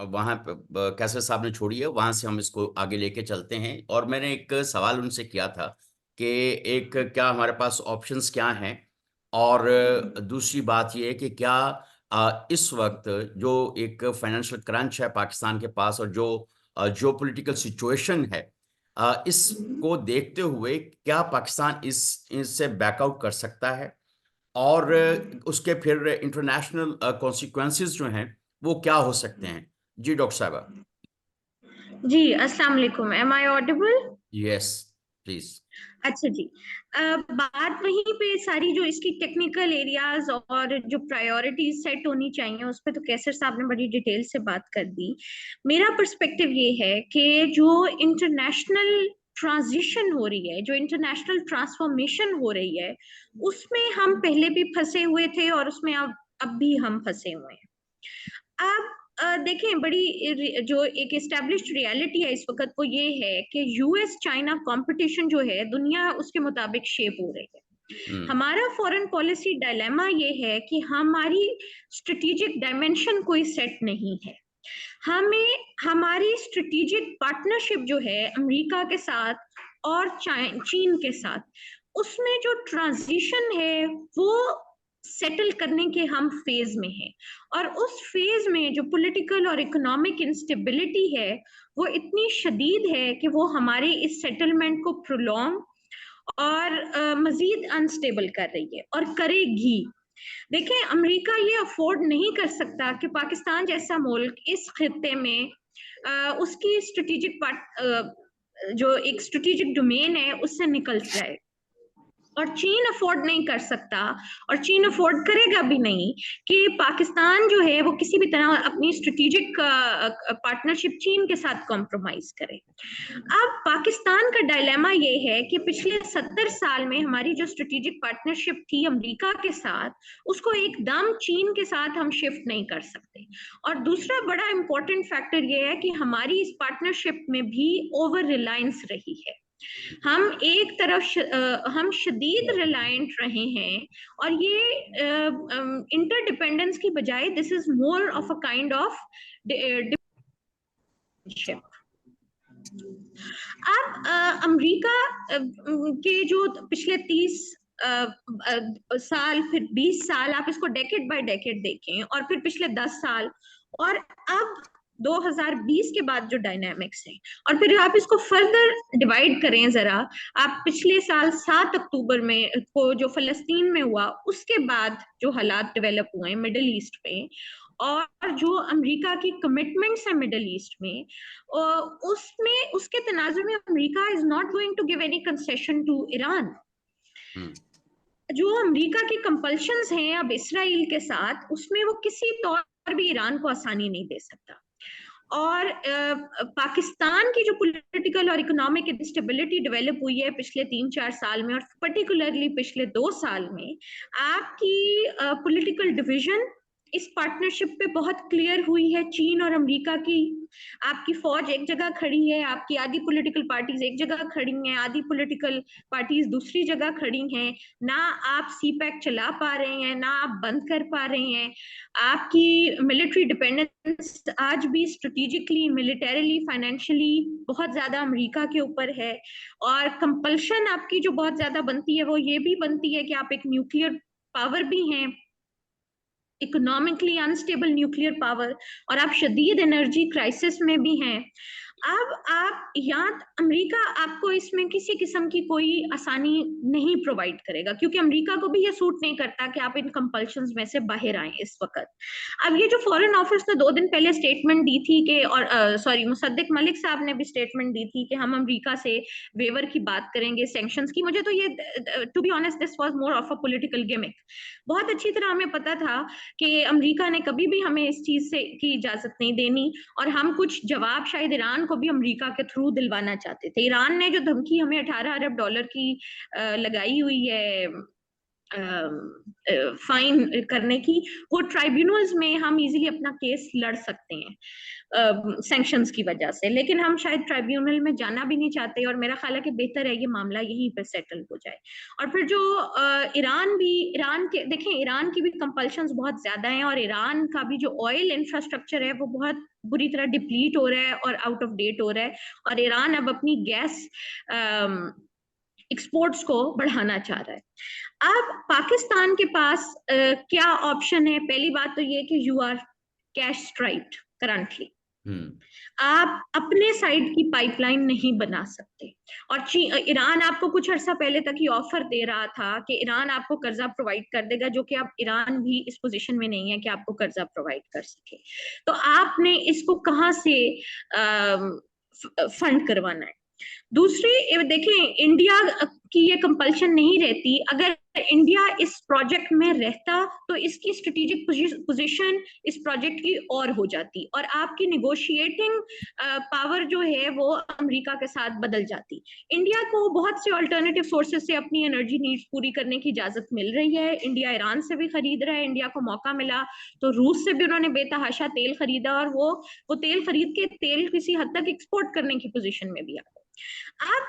वहाँ कैसर साहब ने छोड़ी है, वहाँ से हम इसको आगे लेके चलते हैं। और मैंने एक सवाल उनसे किया था कि एक, क्या हमारे पास ऑप्शंस क्या हैं, और दूसरी बात ये है कि क्या इस वक्त जो एक फाइनेंशियल क्रंच है पाकिस्तान के पास, और जो पॉलिटिकल सिचुएशन है, इसको देखते हुए क्या पाकिस्तान इससे बैकआउट कर सकता है, और उसके फिर इंटरनेशनल कॉन्सिक्वेंसेस जो हैं वो क्या हो सकते हैं। जी डॉक्टर साहबा। जी, अस्सलाम वालेकुम। Am I audible? Yes please. अच्छा जी, बात वहीं पे सारी जो इसकी टेक्निकल एरियाज और जो प्रायोरिटीज सेट होनी चाहिए उस पर तो कैसर साहब ने बड़ी डिटेल से बात कर दी। मेरा पर्सपेक्टिव ये है कि जो इंटरनेशनल ट्रांजिशन हो रही है, जो इंटरनेशनल ट्रांसफॉर्मेशन हो रही है, उसमें हम पहले भी फंसे हुए थे और उसमें अब भी हम फंसे हुए हैं। अब देखें, बड़ी जो एक एस्टेब्लिश्ड रियलिटी है इस वक्त वो ये है कि यूएस चाइना कंपटीशन जो है दुनिया उसके मुताबिक शेप हो रही है। हमारा फॉरेन पॉलिसी डायलेमा ये है कि हमारी स्ट्रेटेजिक डायमेंशन कोई सेट नहीं है। हमें हमारी स्ट्रेटेजिक पार्टनरशिप जो है अमेरिका के साथ और चीन के साथ, उसमें जो ट्रांजिशन है वो सेटल करने के हम फेज में हैं, और उस फेज में जो पॉलिटिकल और इकोनॉमिक इंस्टेबिलिटी है वो इतनी शदीद है कि वो हमारे इस सेटलमेंट को प्रोलॉन्ग और मजीद अनस्टेबल कर रही है और करेगी। देखें, अमेरिका ये अफोर्ड नहीं कर सकता कि पाकिस्तान जैसा मुल्क इस खित्ते में उसकी स्ट्रेटेजिक पार्ट जो एक स्ट्रेटेजिक डोमेन है उससे निकल जाए, और चीन अफोर्ड नहीं कर सकता और चीन अफोर्ड करेगा भी नहीं कि पाकिस्तान जो है वो किसी भी तरह अपनी स्ट्रेटेजिक पार्टनरशिप चीन के साथ कॉम्प्रोमाइज करे। अब पाकिस्तान का डायलेमा ये है कि पिछले 70 साल में हमारी जो स्ट्रेटेजिक पार्टनरशिप थी अमेरिका के साथ, उसको एकदम चीन के साथ हम शिफ्ट नहीं कर सकते। और दूसरा बड़ा इंपॉर्टेंट फैक्टर ये है कि हमारी इस पार्टनरशिप में भी ओवर रिलायंस रही है। हम एक तरफ हम शदीद रिलायंट रहे हैं, और ये इंटरडिपेंडेंस की बजाय this is more of a kind of dependentship. अब अमेरिका के जो पिछले 30 साल, फिर 20 साल, आप इसको डेकेड बाय डेकेड देखें, और फिर पिछले 10 साल, और अब 2020 के बाद जो डायनामिक्स हैं, और फिर आप इसको फर्दर डिवाइड करें जरा, आप पिछले साल 7 अक्टूबर में को जो फलस्तीन में हुआ उसके बाद जो हालात डेवलप हुए हैं मिडिल ईस्ट में, और जो अमेरिका की कमिटमेंट्स है मिडिल ईस्ट में, उसमें उसके तनाजुर में America is not going to give any concession to Iran. जो अमेरिका की कंपल्शंस हैं अब इसराइल के साथ, उसमें वो किसी तौर पर भी ईरान को आसानी नहीं दे सकता। और पाकिस्तान की जो पॉलिटिकल और इकोनॉमिक इंस्टेबिलिटी डेवलप हुई है पिछले 3-4 साल में, और पर्टिकुलरली पिछले 2 साल में, आपकी पॉलिटिकल डिवीजन इस पार्टनरशिप पे बहुत क्लियर हुई है चीन और अमेरिका की। आपकी फौज एक जगह खड़ी है, आपकी आधी पॉलिटिकल पार्टीज एक जगह खड़ी हैं, आधी पॉलिटिकल पार्टीज दूसरी जगह खड़ी हैं। ना आप सीपैक चला पा रहे हैं, ना आप बंद कर पा रहे हैं। आपकी मिलिट्री डिपेंडेंस आज भी स्ट्रेटेजिकली, मिलिटरीली, फाइनेंशियली बहुत ज्यादा अमेरिका के ऊपर है। और कंपल्शन आपकी जो बहुत ज्यादा बनती है वो ये भी बनती है कि आप एक न्यूक्लियर पावर भी हैं, इकोनॉमिकली अनस्टेबल न्यूक्लियर पावर, और आप शदीद एनर्जी क्राइसिस में भी हैं। अब आप अमेरिका आपको इसमें किसी किस्म की कोई आसानी नहीं प्रोवाइड करेगा, क्योंकि अमेरिका को भी ये सूट नहीं करता कि आप इन कंपल्शंस में से बाहर आए इस वक्त। अब ये जो फॉरेन ऑफिस ने 2 दिन पहले स्टेटमेंट दी थी कि, और सॉरी, मुसद्दिक मलिक साहब ने भी स्टेटमेंट दी थी कि हम अमेरिका से वेवर की बात करेंगे, सैंक्शंस की। मुझे तो ये, to be honest, this was more of a political gimmick. बहुत अच्छी तरह हमें पता था कि अमेरिका ने कभी भी हमें इस चीज से की इजाजत नहीं देनी, और हम कुछ जवाब शायद ईरान को भी अमेरिका के थ्रू दिलवाना चाहते थे। ईरान ने जो धमकी हमें $18 अरब की लगाई हुई है फाइन करने की, वो ट्राइब्यूनल्स में हम इजीली अपना केस लड़ सकते हैं सैंक्शंस की वजह से, लेकिन हम शायद ट्राइब्यूनल में जाना भी नहीं चाहते, और मेरा ख्याल है कि बेहतर है ये मामला यहीं पर सेटल हो जाए। और फिर जो ईरान के देखें, ईरान की भी कंपल्शंस बहुत ज्यादा हैं, और ईरान का भी जो ऑयल इंफ्रास्ट्रक्चर है वो बहुत बुरी तरह डिप्लीट हो रहा है और आउट ऑफ डेट हो रहा है, और ईरान अब अपनी गैस एक्सपोर्ट्स को बढ़ाना चाह रहा है। अब पाकिस्तान के पास क्या ऑप्शन है? पहली बात तो ये कि you are cash strapped currently, आप अपने साइड की पाइपलाइन नहीं बना सकते, और ईरान आपको कुछ अर्सा पहले तक ही ऑफर दे रहा था कि ईरान आपको कर्जा प्रोवाइड कर देगा, जो कि अब ईरान भी इस पोजीशन में नहीं है कि आपको कर्जा प्रोवाइड कर सके। तो आपने इसको कहां से फंड करवाना है? दूसरी देखें, इंडिया की ये कंपल्शन नहीं रहती। अगर इंडिया इस प्रोजेक्ट में रहता तो इसकी स्ट्रेटेजिक पोजीशन इस प्रोजेक्ट की और हो जाती, और आपकी निगोशिएटिंग पावर जो है वो अमेरिका के साथ बदल जाती। इंडिया को बहुत से अल्टरनेटिव सोर्सेज से अपनी एनर्जी नीड्स पूरी करने की इजाजत मिल रही है। इंडिया ईरान से भी खरीद रहा है, इंडिया को मौका मिला तो रूस से भी उन्होंने बेतहाशा तेल खरीदा, और वो तेल खरीद के तेल किसी हद तक एक्सपोर्ट करने की पोजीशन में भी आ गए। अब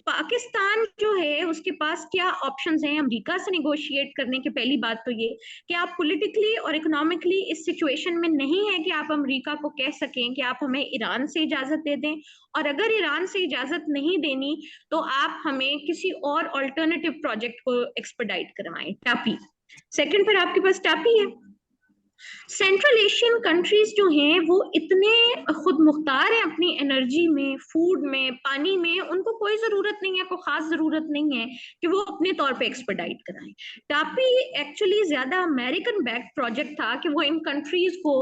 पाकिस्तान जो है उसके पास क्या ऑप्शंस हैं अमेरिका से निगोशिएट करने के? पहली बात तो ये कि आप पॉलिटिकली और इकोनॉमिकली इस सिचुएशन में नहीं है कि आप अमेरिका को कह सकें कि आप हमें ईरान से इजाजत दे दें, और अगर ईरान से इजाजत नहीं देनी तो आप हमें किसी और अल्टरनेटिव प्रोजेक्ट को एक्सपेडाइट करवाएं, टापी। सेकंड पर आपके पास टापी है। सेंट्रल एशियन कंट्रीज जो हैं वो इतने खुद मुख्तार हैं अपनी एनर्जी में, फूड में, पानी में, उनको कोई जरूरत नहीं है, कोई खास जरूरत नहीं है कि वो अपने तौर पे एक्सपर्टाइट कराएं। टापी एक्चुअली ज्यादा अमेरिकन बैक प्रोजेक्ट था कि वो इन कंट्रीज को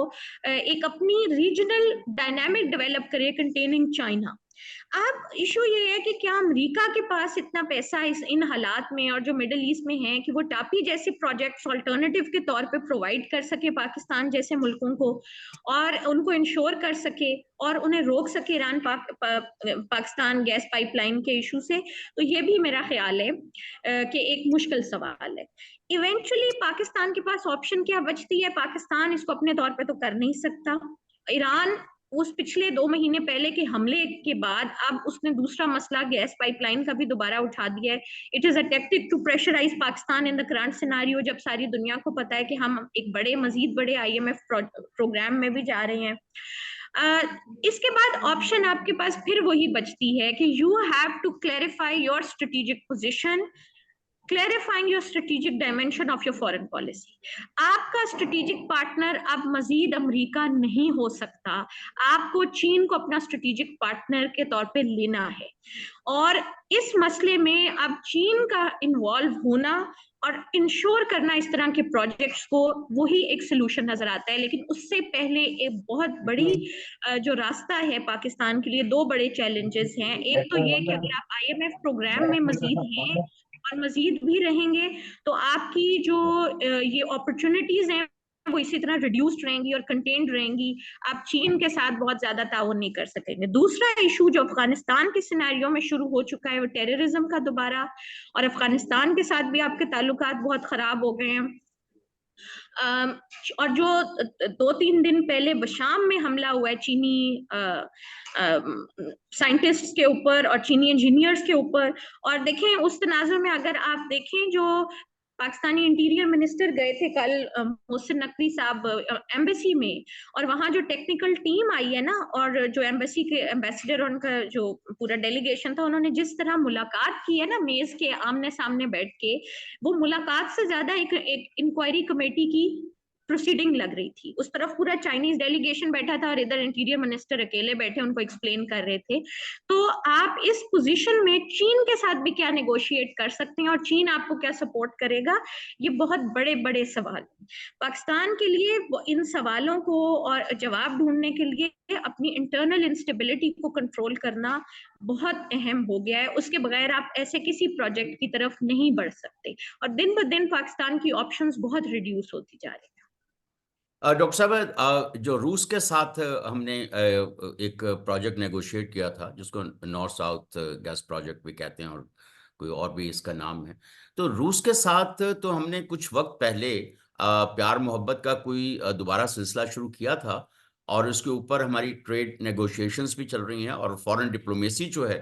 एक अपनी रीजनल डायनामिक डेवलप करे कंटेनिंग चाइना। अब इशू ये है कि क्या अमेरिका के पास इतना पैसा इन हालात में और जो मिडिल ईस्ट में है कि वो टापी जैसे प्रोजेक्ट्स अल्टरनेटिव के तौर पे प्रोवाइड कर सके पाकिस्तान जैसे मुल्कों को, और उनको इंश्योर कर सके और उन्हें रोक सके ईरान पाकिस्तान गैस पाइपलाइन के इशू से। तो ये भी मेरा ख्याल है कि एक मुश्किल सवाल है। इवेंचुअली पाकिस्तान के पास ऑप्शन क्या बचती है? पाकिस्तान इसको अपने तौर पे तो कर नहीं सकता। ईरान उस पिछले 2 महीने पहले के हमले के बाद अब उसने दूसरा मसला गैस पाइपलाइन का भी दोबारा उठा दिया है। It is a tactic to pressurise Pakistan in the current scenario, जब सारी दुनिया को पता है कि हम एक मजीद बड़े IMF प्रोग्राम में भी जा रहे हैं। इसके बाद ऑप्शन आपके पास फिर वही बचती है कि you have to clarify your strategic position, clarifying your strategic dimension of your foreign policy. आपका स्ट्रेटेजिक पार्टनर अब मजीद अमेरिका नहीं हो सकता, आपको चीन को अपना स्ट्रेटेजिक पार्टनर के तौर पे लेना है। और इस मसले में अब चीन का इन्वॉल्व होना और इंश्योर करना इस तरह के प्रोजेक्ट्स को, वही एक सोल्यूशन नजर आता है। लेकिन उससे पहले एक बहुत बड़ी जो रास्ता है पाकिस्तान के लिए, 2 बड़े चैलेंजेस हैं। एक तो ये कि अगर आप IMF प्रोग्राम में मजीद हैं और मजीद भी रहेंगे तो आपकी जो ये अपॉर्चुनिटीज हैं वो इसी तरह रिड्यूस्ड रहेंगी और कंटेन्ड रहेंगी, आप चीन के साथ बहुत ज्यादा ताउन नहीं कर सकेंगे। दूसरा इशू जो अफगानिस्तान के सिनेरियो में शुरू हो चुका है वो टेररिज्म का दोबारा, और अफगानिस्तान के साथ भी आपके ताल्लुकात बहुत खराब हो गए हैं। और जो 2-3 दिन पहले बशाम में हमला हुआ है चीनी साइंटिस्ट्स के ऊपर और चीनी इंजीनियर्स के ऊपर, और देखें उस तनाजुर में अगर आप देखें जो पाकिस्तानी इंटीरियर मिनिस्टर गए थे कल मोहसिन नकवी साहब एम्बेसी में, और वहां जो टेक्निकल टीम आई है ना, और जो एम्बेसी के एम्बेसडर उनका जो पूरा डेलीगेशन था, उन्होंने जिस तरह मुलाकात की है ना मेज के आमने सामने बैठ के, वो मुलाकात से ज्यादा एक इंक्वायरी कमेटी की प्रोसीडिंग लग रही थी। उस तरफ पूरा चाइनीज डेलीगेशन बैठा था और इधर इंटीरियर मिनिस्टर अकेले बैठे उनको एक्सप्लेन कर रहे थे। तो आप इस पोजीशन में चीन के साथ भी क्या नेगोशिएट कर सकते हैं और चीन आपको क्या सपोर्ट करेगा, ये बहुत बड़े बड़े सवाल हैं पाकिस्तान के लिए। इन सवालों को और जवाब ढूंढने के लिए अपनी इंटरनल इंस्टेबिलिटी को कंट्रोल करना बहुत अहम हो गया है। उसके बगैर आप ऐसे किसी प्रोजेक्ट की तरफ नहीं बढ़ सकते, और दिन ब दिन पाकिस्तान की ऑप्शंस बहुत रिड्यूस होती जा रही है। डॉक्टर साहब, जो रूस के साथ हमने एक प्रोजेक्ट नेगोशिएट किया था जिसको नॉर्थ साउथ गैस प्रोजेक्ट भी कहते हैं और कोई और भी इसका नाम है, तो रूस के साथ तो हमने कुछ वक्त पहले प्यार मोहब्बत का कोई दोबारा सिलसिला शुरू किया था, और उसके ऊपर हमारी ट्रेड नेगोशिएशंस भी चल रही हैं और फॉरेन डिप्लोमेसी जो है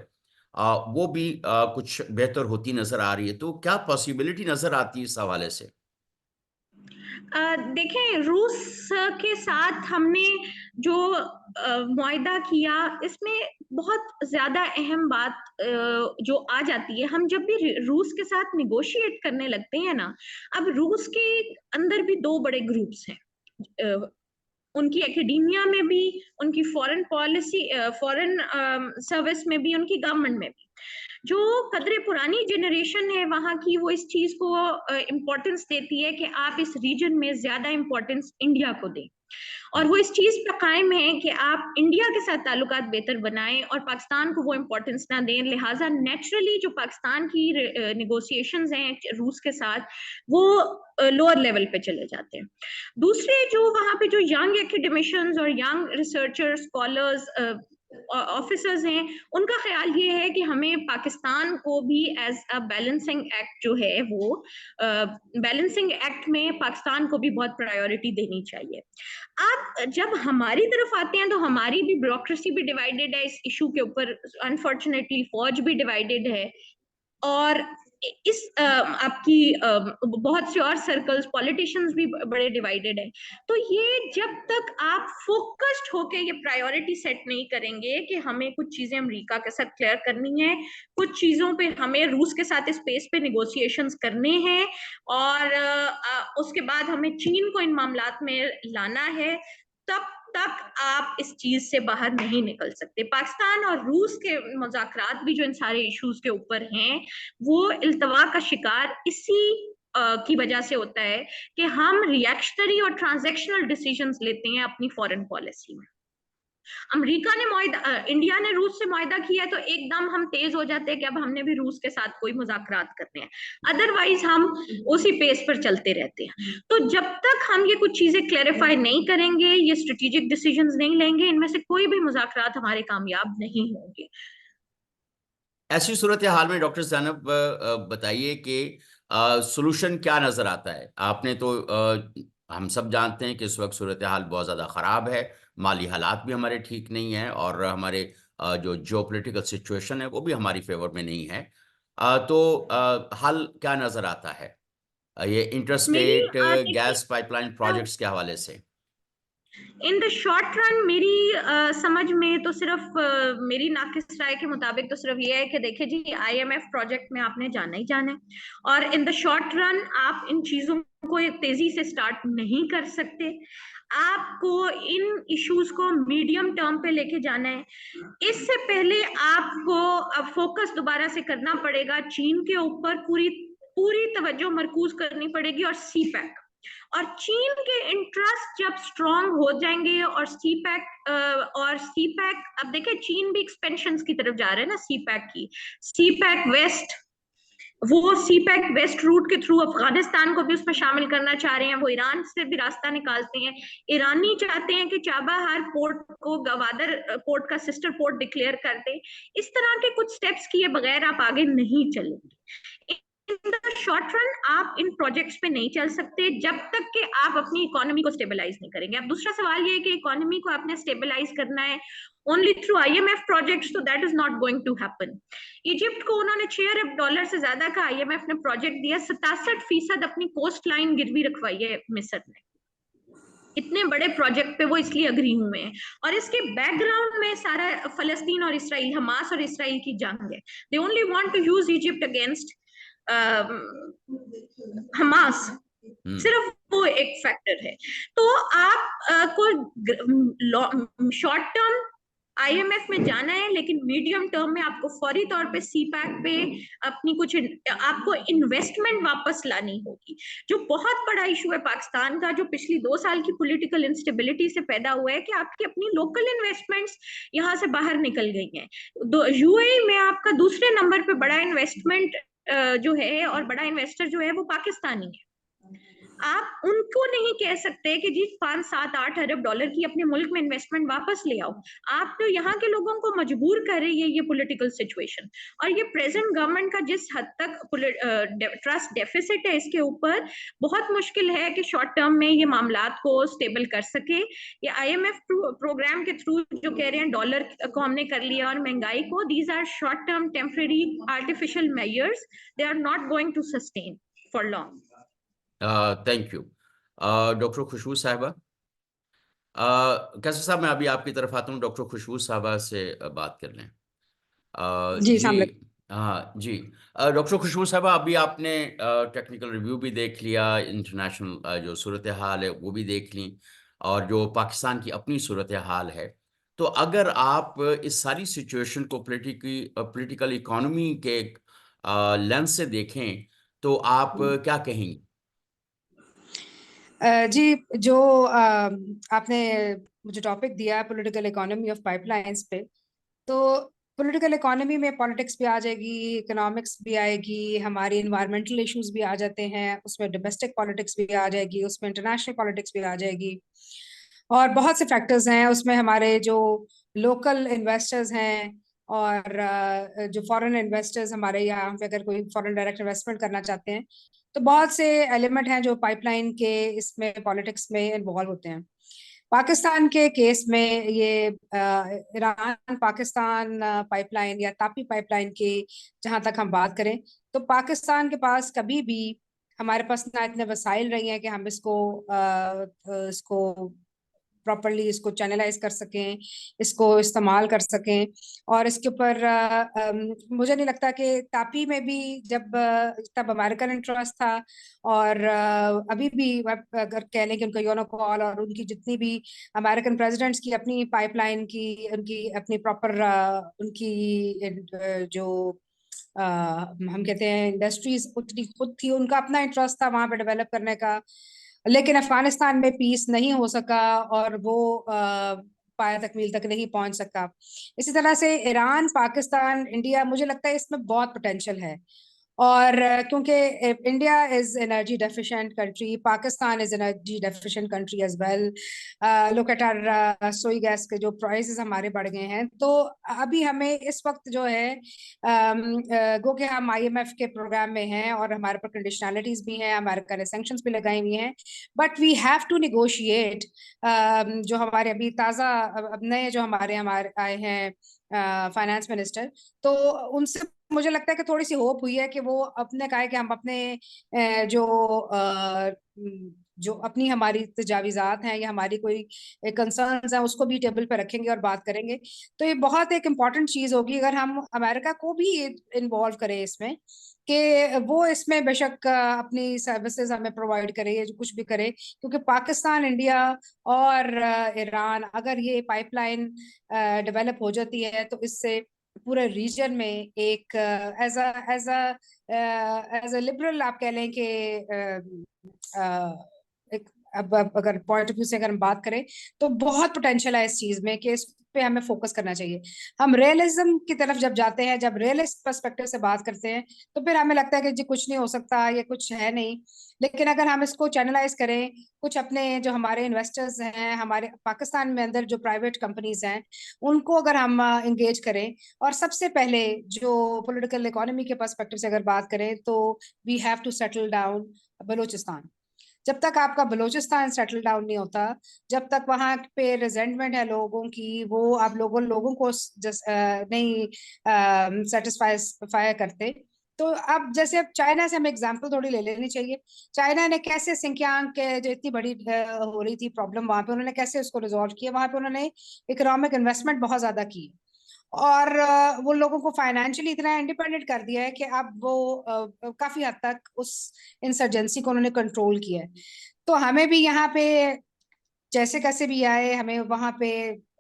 वो भी कुछ बेहतर होती नजर आ रही है। तो क्या पॉसिबिलिटी नजर आती है इस हवाले से? देखें, रूस के साथ हमने जो मुआहदा किया, इसमें बहुत ज्यादा अहम बात जो आ जाती है, हम जब भी रूस के साथ निगोशिएट करने लगते हैं ना, अब रूस के अंदर भी 2 बड़े ग्रुप्स हैं, उनकी एकेडमिया में भी, उनकी फॉरेन पॉलिसी फॉरेन सर्विस में भी, उनकी गवर्नमेंट में भी। जो कदरे पुरानी जनरेशन है वहां की, वो इस चीज को इम्पोर्टेंस देती है कि आप इस रीजन में ज्यादा इम्पोर्टेंस इंडिया को दें, और वो इस चीज पर कायम है कि आप इंडिया के साथ ताल्लुकात बेहतर बनाएं और पाकिस्तान को वो इम्पोर्टेंस ना दें। लिहाजा नेचुरली जो पाकिस्तान की निगोशिएशंस हैं रूस के साथ, वो लोअर लेवल पे चले जाते हैं। दूसरे जो वहां पे जो यंग एकेडमिशियंस और यंग रिसर्चर्स, स्कॉलर्स, ऑफिसर्स हैं, उनका ख्याल ये है कि हमें पाकिस्तान को भी एज अ बैलेंसिंग एक्ट जो है वो बैलेंसिंग एक्ट में पाकिस्तान को भी बहुत प्रायोरिटी देनी चाहिए। आप जब हमारी तरफ आते हैं तो हमारी भी ब्यूरोक्रेसी भी डिवाइडेड है इस इशू के ऊपर, अनफॉर्चुनेटली फौज भी डिवाइडेड है, और इस आपकी बहुत से और सर्कल्स, पॉलिटिशियंस भी बड़े डिवाइडेड है। तो ये जब तक आप फोकस्ड होके ये प्रायोरिटी सेट नहीं करेंगे कि हमें कुछ चीजें अमेरिका के साथ क्लियर करनी है, कुछ चीजों पे हमें रूस के साथ स्पेस पे निगोशिएशंस करने हैं, और उसके बाद हमें चीन को इन मामलात में लाना है, तब तक आप इस चीज से बाहर नहीं निकल सकते। पाकिस्तान और रूस के मुज़ाकरात भी जो इन सारे इश्यूज के ऊपर हैं, वो इल्तवा का शिकार इसी की वजह से होता है कि हम रिएक्शनरी और ट्रांजैक्शनल डिसीजंस लेते हैं अपनी फॉरेन पॉलिसी में। अमेरिका ने इंडिया ने रूस से मुआहदा किया है तो एकदम हम तेज हो जाते हैं कि अब हमने भी रूस के साथ कोई मुज़ाकरात करने हैं, अदरवाइज हम उसी पेस पर चलते रहते हैं। तो जब तक हम ये कुछ चीजें क्लैरिफाई नहीं करेंगे, ये स्ट्रेटेजिक डिसीजंस नहीं लेंगे, इनमें से कोई भी मुज़ाकरात हमारे कामयाब नहीं होंगे। ऐसी सूरत हाल में डॉक्टर ज़ैनब बताइए कि सोल्यूशन क्या नजर आता है? आपने तो हम सब जानते हैं कि इस वक्त सूरत हाल बहुत ज़्यादा ख़राब है, माली हालात भी हमारे ठीक नहीं है, और हमारे जो जियोपॉलिटिकल सिचुएशन है वो भी हमारी फेवर में नहीं है। तो हल क्या नजर आता है ये मेरी इंटरस्टेट देखिए, गैस पाइपलाइन प्रोजेक्ट्स के हवाले से? इन द शॉर्ट रन मेरी समझ में तो सिर्फ मेरी नाकिस राय के मुताबिक तो सिर्फ ये है कि देखिए जी, IMF प्रोजेक्ट में आपने जाना ही जाना है, और इन द शॉर्ट रन आप इन चीजों को एक तेजी से स्टार्ट नहीं कर सकते। आपको इन इश्यूज को मीडियम टर्म पे लेके जाना है। इससे पहले आपको फोकस दोबारा से करना पड़ेगा चीन के ऊपर, पूरी पूरी तवज्जो मरकूज करनी पड़ेगी, और CPEC और चीन के इंटरेस्ट जब स्ट्रांग हो जाएंगे, और CPEC अब देखिए चीन भी एक्सपेंशन की तरफ जा रहे हैं ना, CPEC वेस्ट, वो CPEC वेस्ट रूट के थ्रू अफगानिस्तान को भी उसमें शामिल करना चाह रहे हैं, वो ईरान से भी रास्ता निकालते हैं। ईरानी चाहते हैं कि चाबहार पोर्ट को गवादर पोर्ट का सिस्टर पोर्ट डिक्लेयर कर दे। इस तरह के कुछ स्टेप्स किए बगैर आप आगे नहीं चलेंगे। इन द शॉर्ट रन आप इन प्रोजेक्ट्स पे नहीं चल सकते जब तक कि आप अपनी इकोनॉमी को स्टेबलाइज नहीं करेंगे। अब दूसरा सवाल ये है कि इकोनॉमी को आपने स्टेबलाइज करना है ओनली थ्रू IMF प्रोजेक्ट्स, तो that is not going to happen. Egypt को उन्होंने $6 अरब से ज्यादा का IMF ने प्रोजेक्ट दिया, 67% अपनी कोस्ट लाइन गिरवी रखवाई है मिस्र ने। इतने बड़े प्रोजेक्ट पे वो इसलिए अग्री हुए हैं, और इसके बैकग्राउंड में सारा फलस्तीन और इसराइल, हमास और इसराइल की जंग है। They only want to use Egypt against Hamas, सिर्फ वो एक फैक्टर है। तो आप को शॉर्ट टर्म IMF में जाना है, लेकिन मीडियम टर्म में आपको फौरी तौर पे CPEC पे अपनी कुछ आपको इन्वेस्टमेंट वापस लानी होगी। जो बहुत बड़ा इशू है पाकिस्तान का, जो पिछली 2 साल की पॉलिटिकल इंस्टेबिलिटी से पैदा हुआ है, कि आपकी अपनी लोकल इन्वेस्टमेंट्स यहाँ से बाहर निकल गई हैं। UAE में आपका दूसरे नंबर पे बड़ा इन्वेस्टमेंट जो है, और बड़ा इन्वेस्टर जो है वो पाकिस्तानी है। आप उनको नहीं कह सकते कि जी 5, 7, $8 अरब की अपने मुल्क में इन्वेस्टमेंट वापस ले आओ। आप तो यहाँ के लोगों को मजबूर कर रही है ये पॉलिटिकल सिचुएशन, और ये प्रेजेंट गवर्नमेंट का जिस हद तक ट्रस्ट डेफिसिट है, इसके ऊपर बहुत मुश्किल है कि शॉर्ट टर्म में ये मामलात को स्टेबल कर सके। ये IMF प्रोग्राम के थ्रू जो कह रहे हैं डॉलर को हमने कर लिया और महंगाई को, these are short term temporary artificial measures, they are not going to sustain for long. Thank you. Doctor Khushboo साहिबा, कैसर साहब, मैं अभी आपकी तरफ आता हूँ, डॉक्टर खुशबू साहिबा से बात कर लें। जी जी, सामने। हाँ जी। डॉक्टर खुशबू साहिबा, अभी आपने टेक्निकल रिव्यू भी देख लिया, इंटरनेशनल जो सूरत हाल है वो भी देख ली, और जो पाकिस्तान की अपनी सूरत हाल है, तो अगर आप इस सारी सिचुएशन को पॉलिटिकल इकोनॉमी के लेंस से देखें तो आप क्या कहेंगे? जी, जो आपने मुझे टॉपिक दिया पॉलिटिकल इकोनॉमी ऑफ पाइपलाइंस पे, तो पॉलिटिकल इकोनॉमी में पॉलिटिक्स भी आ जाएगी, इकोनॉमिक्स भी आएगी, हमारी इन्वायरमेंटल इश्यूज भी आ जाते हैं, उसमें डोमेस्टिक पॉलिटिक्स भी आ जाएगी, उसमें इंटरनेशनल पॉलिटिक्स भी आ जाएगी, और बहुत से फैक्टर्स हैं उसमें। हमारे जो लोकल इन्वेस्टर्स हैं और जो फॉरेन इन्वेस्टर्स हमारे यहाँ पे अगर कोई फॉरेन डायरेक्ट इन्वेस्टमेंट करना चाहते हैं, तो बहुत से एलिमेंट हैं जो पाइपलाइन के इसमें पॉलिटिक्स में इन्वॉल्व होते हैं। पाकिस्तान के केस में ये ईरान पाकिस्तान पाइपलाइन या तापी पाइपलाइन की जहां तक हम बात करें, तो पाकिस्तान के पास कभी भी हमारे पास ना इतने वसाइल रही हैं कि हम इसको प्रॉपरली इसको चैनलाइज कर सकें, इसको इस्तेमाल कर सकें। और इसके ऊपर मुझे नहीं लगता कि तापी में भी तब अमेरिकन इंटरेस्ट था, और अभी भी अगर कह लें कि उनका योनोकॉल और उनकी जितनी भी अमेरिकन प्रेसिडेंट्स की अपनी पाइपलाइन की उनकी अपनी प्रॉपर उनकी जो हम कहते हैं इंडस्ट्रीज उतनी खुद थी, उनका अपना इंटरेस्ट था वहां पे डेवलप करने का। लेकिन अफगानिस्तान में पीस नहीं हो सका और वो पाया तकमील तक नहीं पहुंच सका। इसी तरह से ईरान पाकिस्तान इंडिया, मुझे लगता है इसमें बहुत पोटेंशियल है। और क्योंकि India is energy deficient country, Pakistan is energy deficient country as well. Look at our Sui gas के जो प्राइसेस हमारे बढ़ गए हैं, तो अभी हमें इस वक्त जो है गो कि हम IMF के प्रोग्राम में हैं और हमारे पर कंडीशनलिटीज भी हैं, अमेरिका ने सैंक्शंस भी लगाई हुई हैं, but we have to negotiate. जो हमारे अभी ताज़ा अब नए जो हमारे आए हैं फाइनेंस मिनिस्टर, तो उनसे मुझे लगता है कि थोड़ी सी होप हुई है कि वो अपने कहा है कि हम अपने जो अपनी हमारी तजावीज़ात हैं या हमारी कोई कंसर्न्स हैं उसको भी टेबल पे रखेंगे और बात करेंगे। तो ये बहुत एक इम्पॉर्टेंट चीज़ होगी अगर हम अमेरिका को भी इन्वॉल्व करें इसमें, कि वो इसमें बेशक अपनी सर्विसेज हमें प्रोवाइड करे या जो कुछ भी करे, क्योंकि पाकिस्तान इंडिया और ईरान अगर ये पाइपलाइन डेवलप हो जाती है तो इससे पूरे रीजन में एक एज अ लिबरल आप कह लें कि एक अब अगर पॉइंट ऑफ व्यू से अगर हम बात करें तो बहुत पोटेंशियल है इस चीज में कि इस पे हमें फोकस करना चाहिए। हम रियलिज्म की तरफ जब जाते हैं, जब रियलिस्ट पर्सपेक्टिव से बात करते हैं, तो फिर हमें लगता है कि जी कुछ नहीं हो सकता, ये कुछ है नहीं। लेकिन अगर हम इसको चैनलाइज करें, कुछ अपने जो हमारे इन्वेस्टर्स हैं, हमारे पाकिस्तान में अंदर जो प्राइवेट कंपनीज हैं, उनको अगर हम इंगेज करें, और सबसे पहले जो पॉलिटिकल इकोनॉमी के पर्सपेक्टिव से अगर बात करें, तो we have to settle down Balochistan. जब तक आपका बलूचिस्तान सेटल डाउन नहीं होता, जब तक वहां पे रिजेंटमेंट है लोगों की, वो आप लोगों को नहीं सेटिस्फाई करते, तो अब जैसे अब चाइना से हमें एग्जांपल थोड़ी ले लेनी चाहिए। चाइना ने कैसे सिंकियांग के जो इतनी बड़ी हो रही थी प्रॉब्लम वहां पे, उन्होंने कैसे उसको रिजॉल्व किया। वहां पे उन्होंने इकोनॉमिक इन्वेस्टमेंट बहुत ज्यादा की, और वो लोगों को फाइनेंशियली इतना इंडिपेंडेंट कर दिया है कि अब वो काफी हद तक उस इंसर्जेंसी को उन्होंने कंट्रोल किया है। तो हमें भी यहाँ पे जैसे कैसे भी आए, हमें वहां पे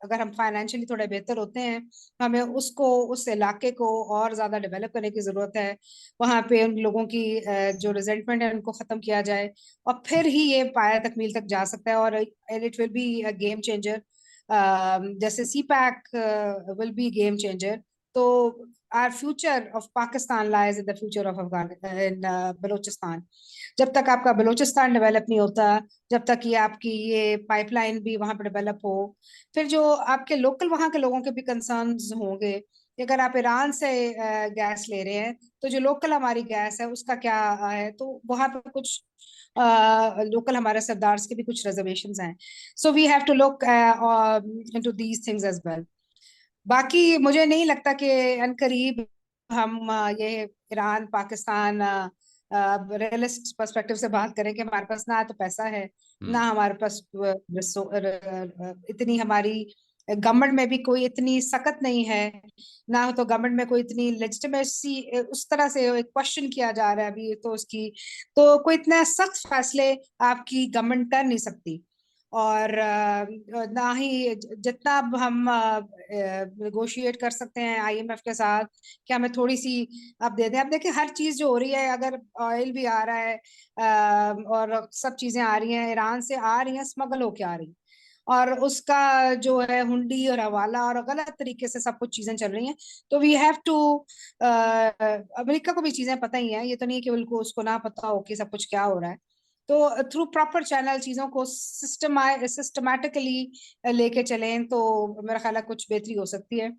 अगर हम फाइनेंशियली थोड़े बेहतर होते हैं, हमें उसको उस इलाके को और ज्यादा डेवलप करने की जरूरत है। वहां पे उन लोगों की जो रिजेंटमेंट है उनको खत्म किया जाए, और फिर ही ये पाया तकमील तक जा सकता है, और it will be a game changer. जैसे CPAC will be game changer. तो our future of Pakistan lies in the future of Afghanistan in Balochistan. जब तक आपका बलूचिस्तान डेवलप नहीं होता, जब तक ये आपकी ये पाइपलाइन भी वहां पर डेवलप हो, फिर जो आपके लोकल वहां के लोगों के भी कंसर्न्स होंगे कि अगर आप ईरान से गैस ले रहे हैं, तो जो लोकल हमारी गैस है उसका क्या है, तो वहां पर कुछ लोकल हमारे सरदार्स के भी कुछ रिजर्वेशंस हैं। So we have to look into these things as well. बाकी मुझे नहीं लगता कि अनकरीब हम ये ईरान पाकिस्तान रियलिस्ट पर्सपेक्टिव से बात करें कि हमारे पास ना तो पैसा है, ना हमारे पास इतनी हमारी गवर्नमेंट में भी कोई इतनी सख्त नहीं है, ना तो गवर्नमेंट में कोई इतनी लेजिटिमेसी उस तरह से एक क्वेश्चन किया जा रहा है अभी, तो उसकी तो कोई इतना सख्त फैसले आपकी गवर्नमेंट कर नहीं सकती। और ना ही जितना अब हम नेगोशिएट कर सकते हैं IMF के साथ कि हमें थोड़ी सी अब दे दें। अब देखिए हर चीज जो हो रही है, अगर ऑयल भी आ रहा है और सब चीजें आ रही हैं, ईरान से आ रही हैं, स्मगल होके आ रही हैं, और उसका जो है हुंडी और हवाला और गलत तरीके से सब कुछ चीजें चल रही हैं। तो वी हैव टू, अमेरिका को भी चीजें पता ही है, ये तो नहीं कि बिल्कुल उसको ना पता हो कि सब कुछ क्या हो रहा है। तो थ्रू प्रॉपर चैनल चीजों को सिस्टमैटिकली लेके चलें तो मेरा ख्याल है कुछ बेहतरी हो सकती है।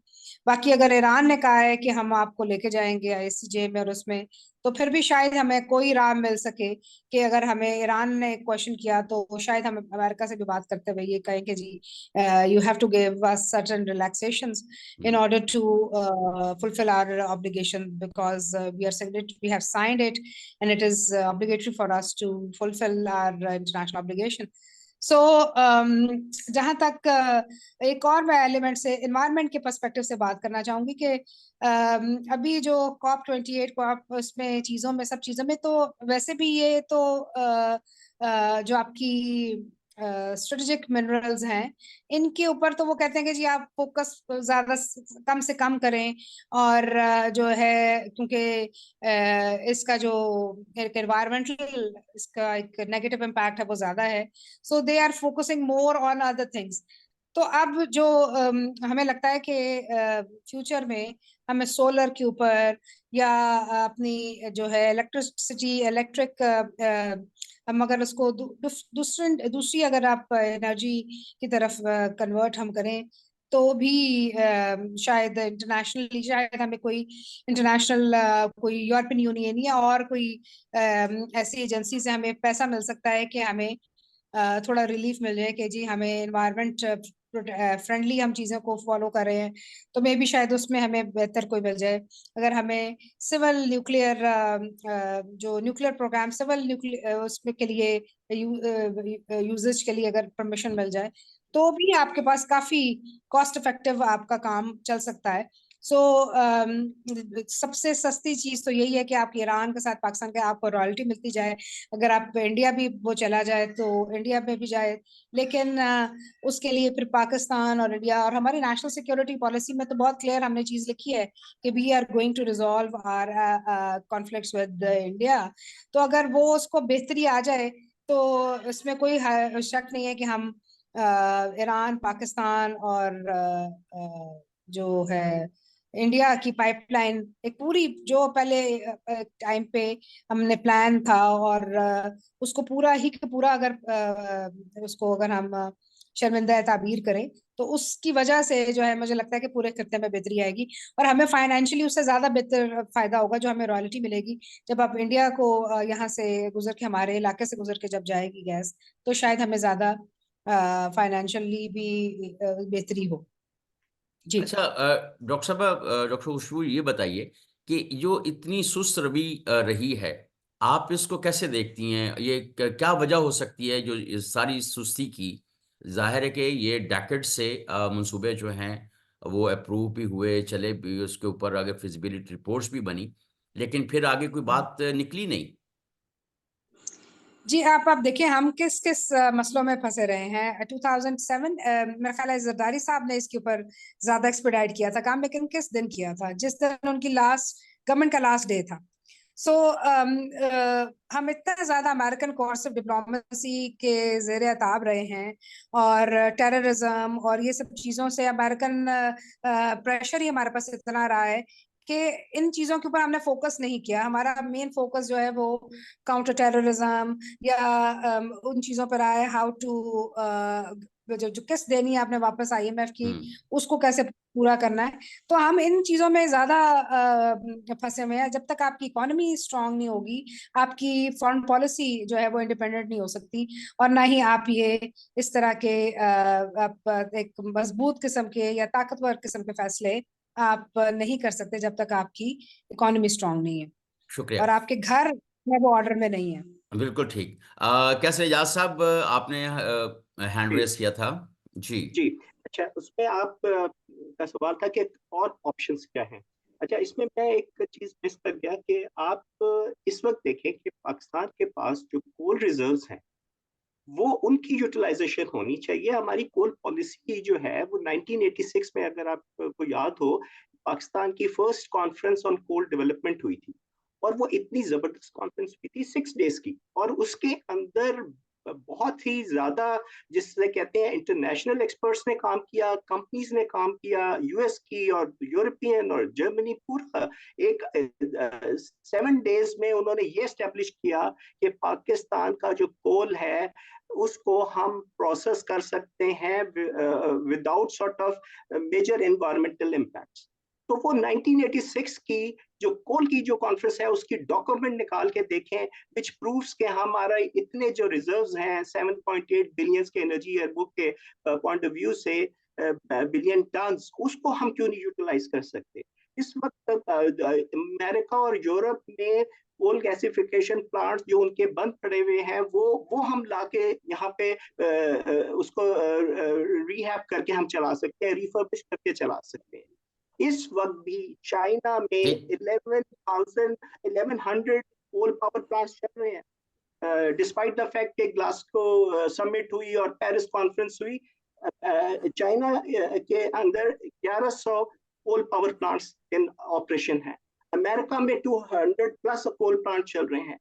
बाकी अगर ईरान ने कहा है कि हम आपको लेके जाएंगे ICJ में और उसमें तो फिर भी शायद हमें कोई राह मिल सके कि अगर हमें ईरान ने क्वेश्चन किया तो शायद हम अमेरिका से भी बात करते हुए ये कहें कि जी you have to give us certain relaxations in order to fulfill our obligation, because we have signed it and it is obligatory for us to fulfill our international obligation. So जहां तक एक और मैं एलिमेंट से environment के perspective से बात करना चाहूंगी कि अभी जो COP28 को उसमें चीजों में सब चीजों में तो वैसे भी ये तो जो आपकी स्ट्रेटेजिक मिनरल्स हैं इनके ऊपर तो वो कहते हैं कि जी आप फोकस ज्यादा कम से कम करें, और जो है क्योंकि इसका जो एक एनवायरमेंटल इसका एक नेगेटिव इम्पैक्ट है वो ज्यादा है, so they are focusing more on other things. तो अब जो हमें लगता है कि फ्यूचर में हमें सोलर के ऊपर या अपनी जो है इलेक्ट्रिक हम अगर उसको दूसरी अगर आप एनर्जी की तरफ कन्वर्ट हम करें तो भी शायद इंटरनेशनली शायद हमें कोई इंटरनेशनल कोई यूरोपियन यूनियन या और कोई ऐसी एजेंसी से हमें पैसा मिल सकता है कि हमें थोड़ा रिलीफ मिल जाए कि जी हमें एनवायरनमेंट फ्रेंडली हम चीज़ों को फॉलो कर रहे हैं, तो मे भी शायद उसमें हमें बेहतर कोई मिल जाए। अगर हमें सिविल न्यूक्लियर जो न्यूक्लियर प्रोग्राम सिविल न्यूक्लियर उसमें के लिए यूजेज के लिए अगर परमिशन मिल जाए तो भी आपके पास काफी कॉस्ट इफेक्टिव आपका काम चल सकता है। सो सबसे सस्ती चीज तो यही है कि आप ईरान के साथ पाकिस्तान के आपको रॉयल्टी मिलती जाए, अगर आप इंडिया भी वो चला जाए तो इंडिया में भी जाए, लेकिन उसके लिए फिर पाकिस्तान और इंडिया और हमारी नेशनल सिक्योरिटी पॉलिसी में तो बहुत क्लियर हमने चीज लिखी है कि we are going to resolve our conflicts with India. तो अगर वो उसको बेहतरी आ जाए तो इसमें कोई शक नहीं है कि हम ईरान, पाकिस्तान और जो है इंडिया की पाइपलाइन एक पूरी जो पहले टाइम पे हमने प्लान था और उसको पूरा ही पूरा अगर उसको अगर हम शर्मिंदा ताबीर करें तो उसकी वजह से जो है मुझे लगता है कि पूरे खत्ते में बेहतरी आएगी और हमें फाइनेंशियली उससे ज्यादा बेहतर फायदा होगा जो हमें रॉयल्टी मिलेगी जब आप इंडिया को यहाँ से गुजर के हमारे इलाके से गुजर के जब जाएगी गैस तो शायद हमें ज्यादा फाइनेंशियली भी बेहतरी हो। जी अच्छा डॉक्टर साहब, डॉक्टर खुशबू ये बताइए कि जो इतनी सुस्त रवि रही है, आप इसको कैसे देखती हैं? ये क्या वजह हो सकती है जो इस सारी सुस्ती की? जाहिर है कि ये डेकेड से मंसूबे जो हैं वो अप्रूव भी हुए चले भी, उसके ऊपर आगे फिजिबिलिटी रिपोर्ट्स भी बनी, लेकिन फिर आगे कोई बात निकली नहीं। जी आप देखिए हम किस किस मसलों में फंसे रहे हैं। 2007 मेरा ख्याल है जरदारी साहब ने इसके ऊपर ज्यादा एक्सपेडाइट किया था काम, लेकिन किस दिन किया था? जिस दिन उनकी लास्ट गवर्नमेंट का लास्ट डे था। सो हम इतना ज्यादा अमेरिकन कोर्स ऑफ डिप्लोमेसी के जेर ताब रहे हैं और टेररिज्म और ये सब चीजों से अमेरिकन प्रेशर ही हमारे पास इतना रहा है कि इन चीजों के ऊपर हमने फोकस नहीं किया। हमारा मेन फोकस जो है वो काउंटर टेररिज्म या उन चीजों पर आया हाउ टू जो किस्त देनी है आपने वापस IMF की उसको कैसे पूरा करना है। तो हम इन चीजों में ज्यादा फंसे हुए हैं। जब तक आपकी इकोनॉमी स्ट्रांग नहीं होगी आपकी फॉरेन पॉलिसी जो है वो इंडिपेंडेंट नहीं हो सकती और ना ही आप ये इस तरह के आप एक मजबूत किस्म के या ताकतवर किस्म के फैसले आप नहीं कर सकते जब तक आपकी इकोनॉमी स्ट्रांग नहीं है शुक्रिया। और आपके घर में वो ऑर्डर में नहीं है। बिल्कुल ठीक। कैसे एजाज साहब, आपने हैंड जी रेस किया था? जी जी। अच्छा, उसमें आप का सवाल था कि और ऑप्शंस क्या हैं। अच्छा, इसमें मैं एक चीज मिस कर गया कि आप इस वक्त देखें कि पाकिस्तान के पास जो कोल रिजर्व्स हैं वो उनकी यूटिलाइजेशन होनी चाहिए। हमारी कोल पॉलिसी जो है वो 1986 में, अगर आपको याद हो, पाकिस्तान की first conference on coal development हुई थी और वो इतनी जबरदस्त कॉन्फ्रेंस हुई थी 6 डेज की, और उसके अंदर बहुत ही ज्यादा, जिससे कहते हैं इंटरनेशनल एक्सपर्ट्स ने काम किया, कंपनीज ने काम किया, US की और यूरोपियन और जर्मनी, पूरा एक 7 डेज में उन्होंने ये एस्टेब्लिश किया कि पाकिस्तान का जो कोल है उसको हम प्रोसेस कर सकते हैं without sort of major environmental impacts. तो वो 1986 की जो कोल की जो कॉन्फ्रेंस है उसकी डॉक्यूमेंट निकाल के देखें, विच प्रूव्स के हमारा इतने जो रिजर्व्स हैं 7.8 बिलियन के एनर्जी ईयरबुक के पॉइंट ऑफ व्यू से बिलियन टन्स, उसको हम क्यों नहीं यूटिलाइज कर सकते। इस वक्त अमेरिका और यूरोप में कोल गैसिफिकेशन प्लांट्स जो उनके बंद पड़े हुए हैं वो हम लाके यहाँ पे उसको रिहैब करके हम चला सकते हैं, रिफर्बिश करके चला सकते हैं। इस वक्त भी चाइना में 1100 कोल पावर प्लांट्स चल रहे हैं, डिस्पाइट द फैक्ट कि ग्लासगो समिट हुई और पेरिस कॉन्फ्रेंस हुई, चाइना के अंदर 1100 coal power plants in operation है। अमेरिका में 200 प्लस कोल प्लांट चल रहे हैं।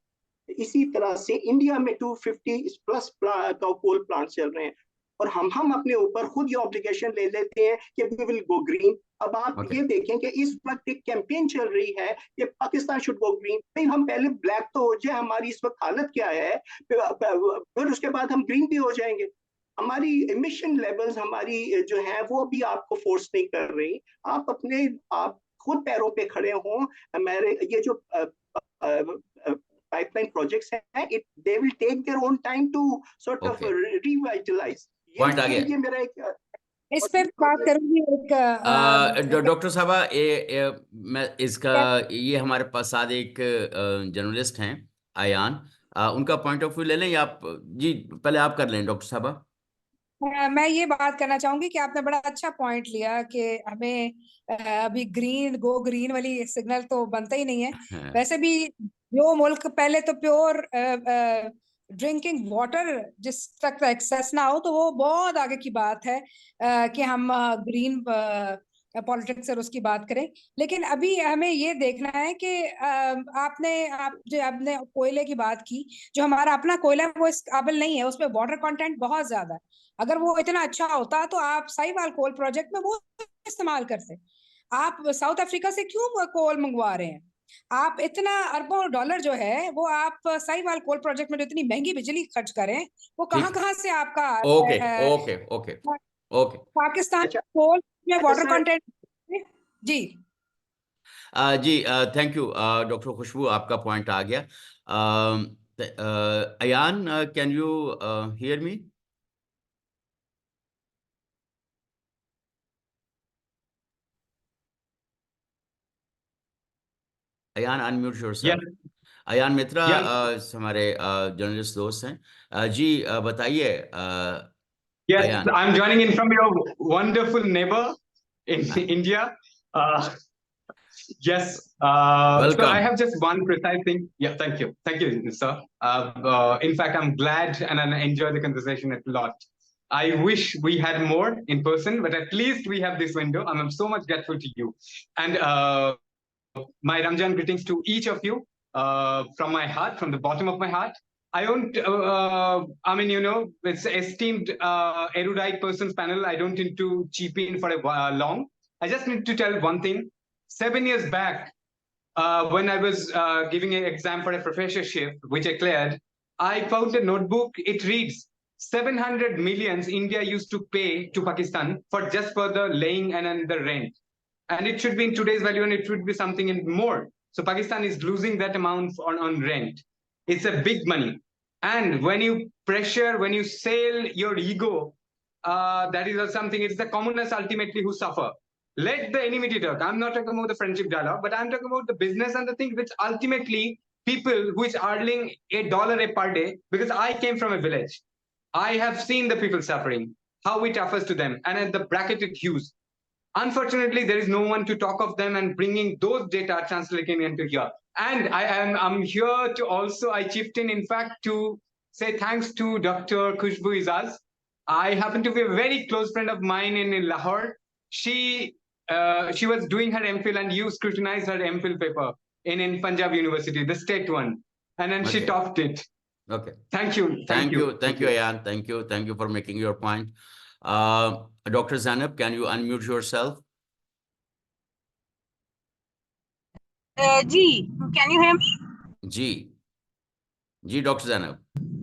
इसी तरह से इंडिया में 250 प्लस कोल प्लांट चल रहे हैं। और हम अपने ऊपर खुद ये ऑब्लिगेशन ले लेते हैं कि वी विल गो ग्रीन। अब आप ये देखें कि इस वक्त एक कैंपेन चल रही है कि पाकिस्तान शुड गो ग्रीन। भाई हम पहले ब्लैक तो हो जाए, हमारी इस वक्त हालत क्या है, फिर उसके बाद हम ग्रीन भी हो जाएंगे। हमारी एमिशन लेवल्स हमारी जो है वो भी आपको फोर्स नहीं कर रही। आप खुद पैरों पे खड़े हों। हमारे ये जो पाइपलाइन प्रोजेक्ट्स हैं, they will take their own time to sort of revitalise. Point आ गया। ये मेरा एक इस पे बात करूंगी एक डॉक्टर साहबा, मैं इसका ये हमारे पास साथ एक जर्नलिस्ट हैं अयान, उनका पॉइंट ऑफ व्यू ले लें या आप? जी पहले आप कर लें डॉक्टर साहबा। मैं ये बात करना चाहूंगी कि आपने बड़ा अच्छा पॉइंट लिया कि हमें अभी गो ग्रीन वाली सिग्नल तो बनता ही नहीं है। वैसे भी जो मुल्क पहले तो प्योर ड्रिंकिंग वाटर जिस तक एक्सेस ना हो तो वो बहुत आगे की बात है कि हम ग्रीन पॉलिटिक्स और उसकी बात करें। लेकिन अभी हमें ये देखना है कि आपने कोयले की बात की, जो हमारा अपना कोयला है वो इस काबिल नहीं है, उसमें वाटर कंटेंट बहुत ज्यादा है। अगर वो इतना अच्छा होता तो आप साहिवाल कोल प्रोजेक्ट में वो इस्तेमाल करते। आप साउथ अफ्रीका से क्यों कोल मंगवा रहे हैं? आप इतना अरबों डॉलर जो है वो आप साहिवाल कोल प्रोजेक्ट में जो इतनी महंगी बिजली खर्च करें, वो कहाँ से आपका ओके पाकिस्तान कोल में वाटर कंटेंट। जी जी थैंक यू डॉक्टर खुशबू, आपका पॉइंट आ गया। Ayaan, can you hear me? Ayaan unmute yourself. Ayaan Mitra हमारे जर्नलिस्ट दोस्त हैं। जी बताइए। Yes, I'm joining in from your wonderful neighbor in India. Yes. So I have just one precise thing. Yeah, thank you, sir. In fact, I'm glad and I enjoy the conversation a lot. I wish we had more in person, but at least we have this window. I'm so much grateful to you. And my Ramjan greetings to each of you from my heart, from the bottom of my heart. I don't, I mean, you know, it's esteemed erudite persons panel. I don't need to cheapen for a long. I just need to tell one thing. 7 years back, when I was giving an exam for a professorship, which I cleared, I found a notebook. It reads 700 millions India used to pay to Pakistan for just for the laying and the rent. And it should be in today's value, and it should be something in more. So Pakistan is losing that amount on rent. It's a big money. And when you pressure, when you sell your ego, that is something, it's the commoners ultimately who suffer. Let the enmity talk. I'm not talking about the friendship dialogue, but I'm talking about the business and the thing which ultimately people who is earning $1 per day, because I came from a village. I have seen the people suffering, how it offers to them, and at the bracketed hues. Unfortunately, there is no one to talk of them and bringing those data translating into here. And I'm here to also, I chipped in fact, to say thanks to Dr. Khushbu Izaz. I happen to be a very close friend of mine in Lahore. She was doing her MPhil, and you scrutinized her MPhil paper in Punjab University, the state one. And then she topped it. Okay. Thank you, Ayan. Thank you for making your point. Dr. Zainab, can you unmute yourself? Ji, can you hear me? Ji, Dr. Zainab.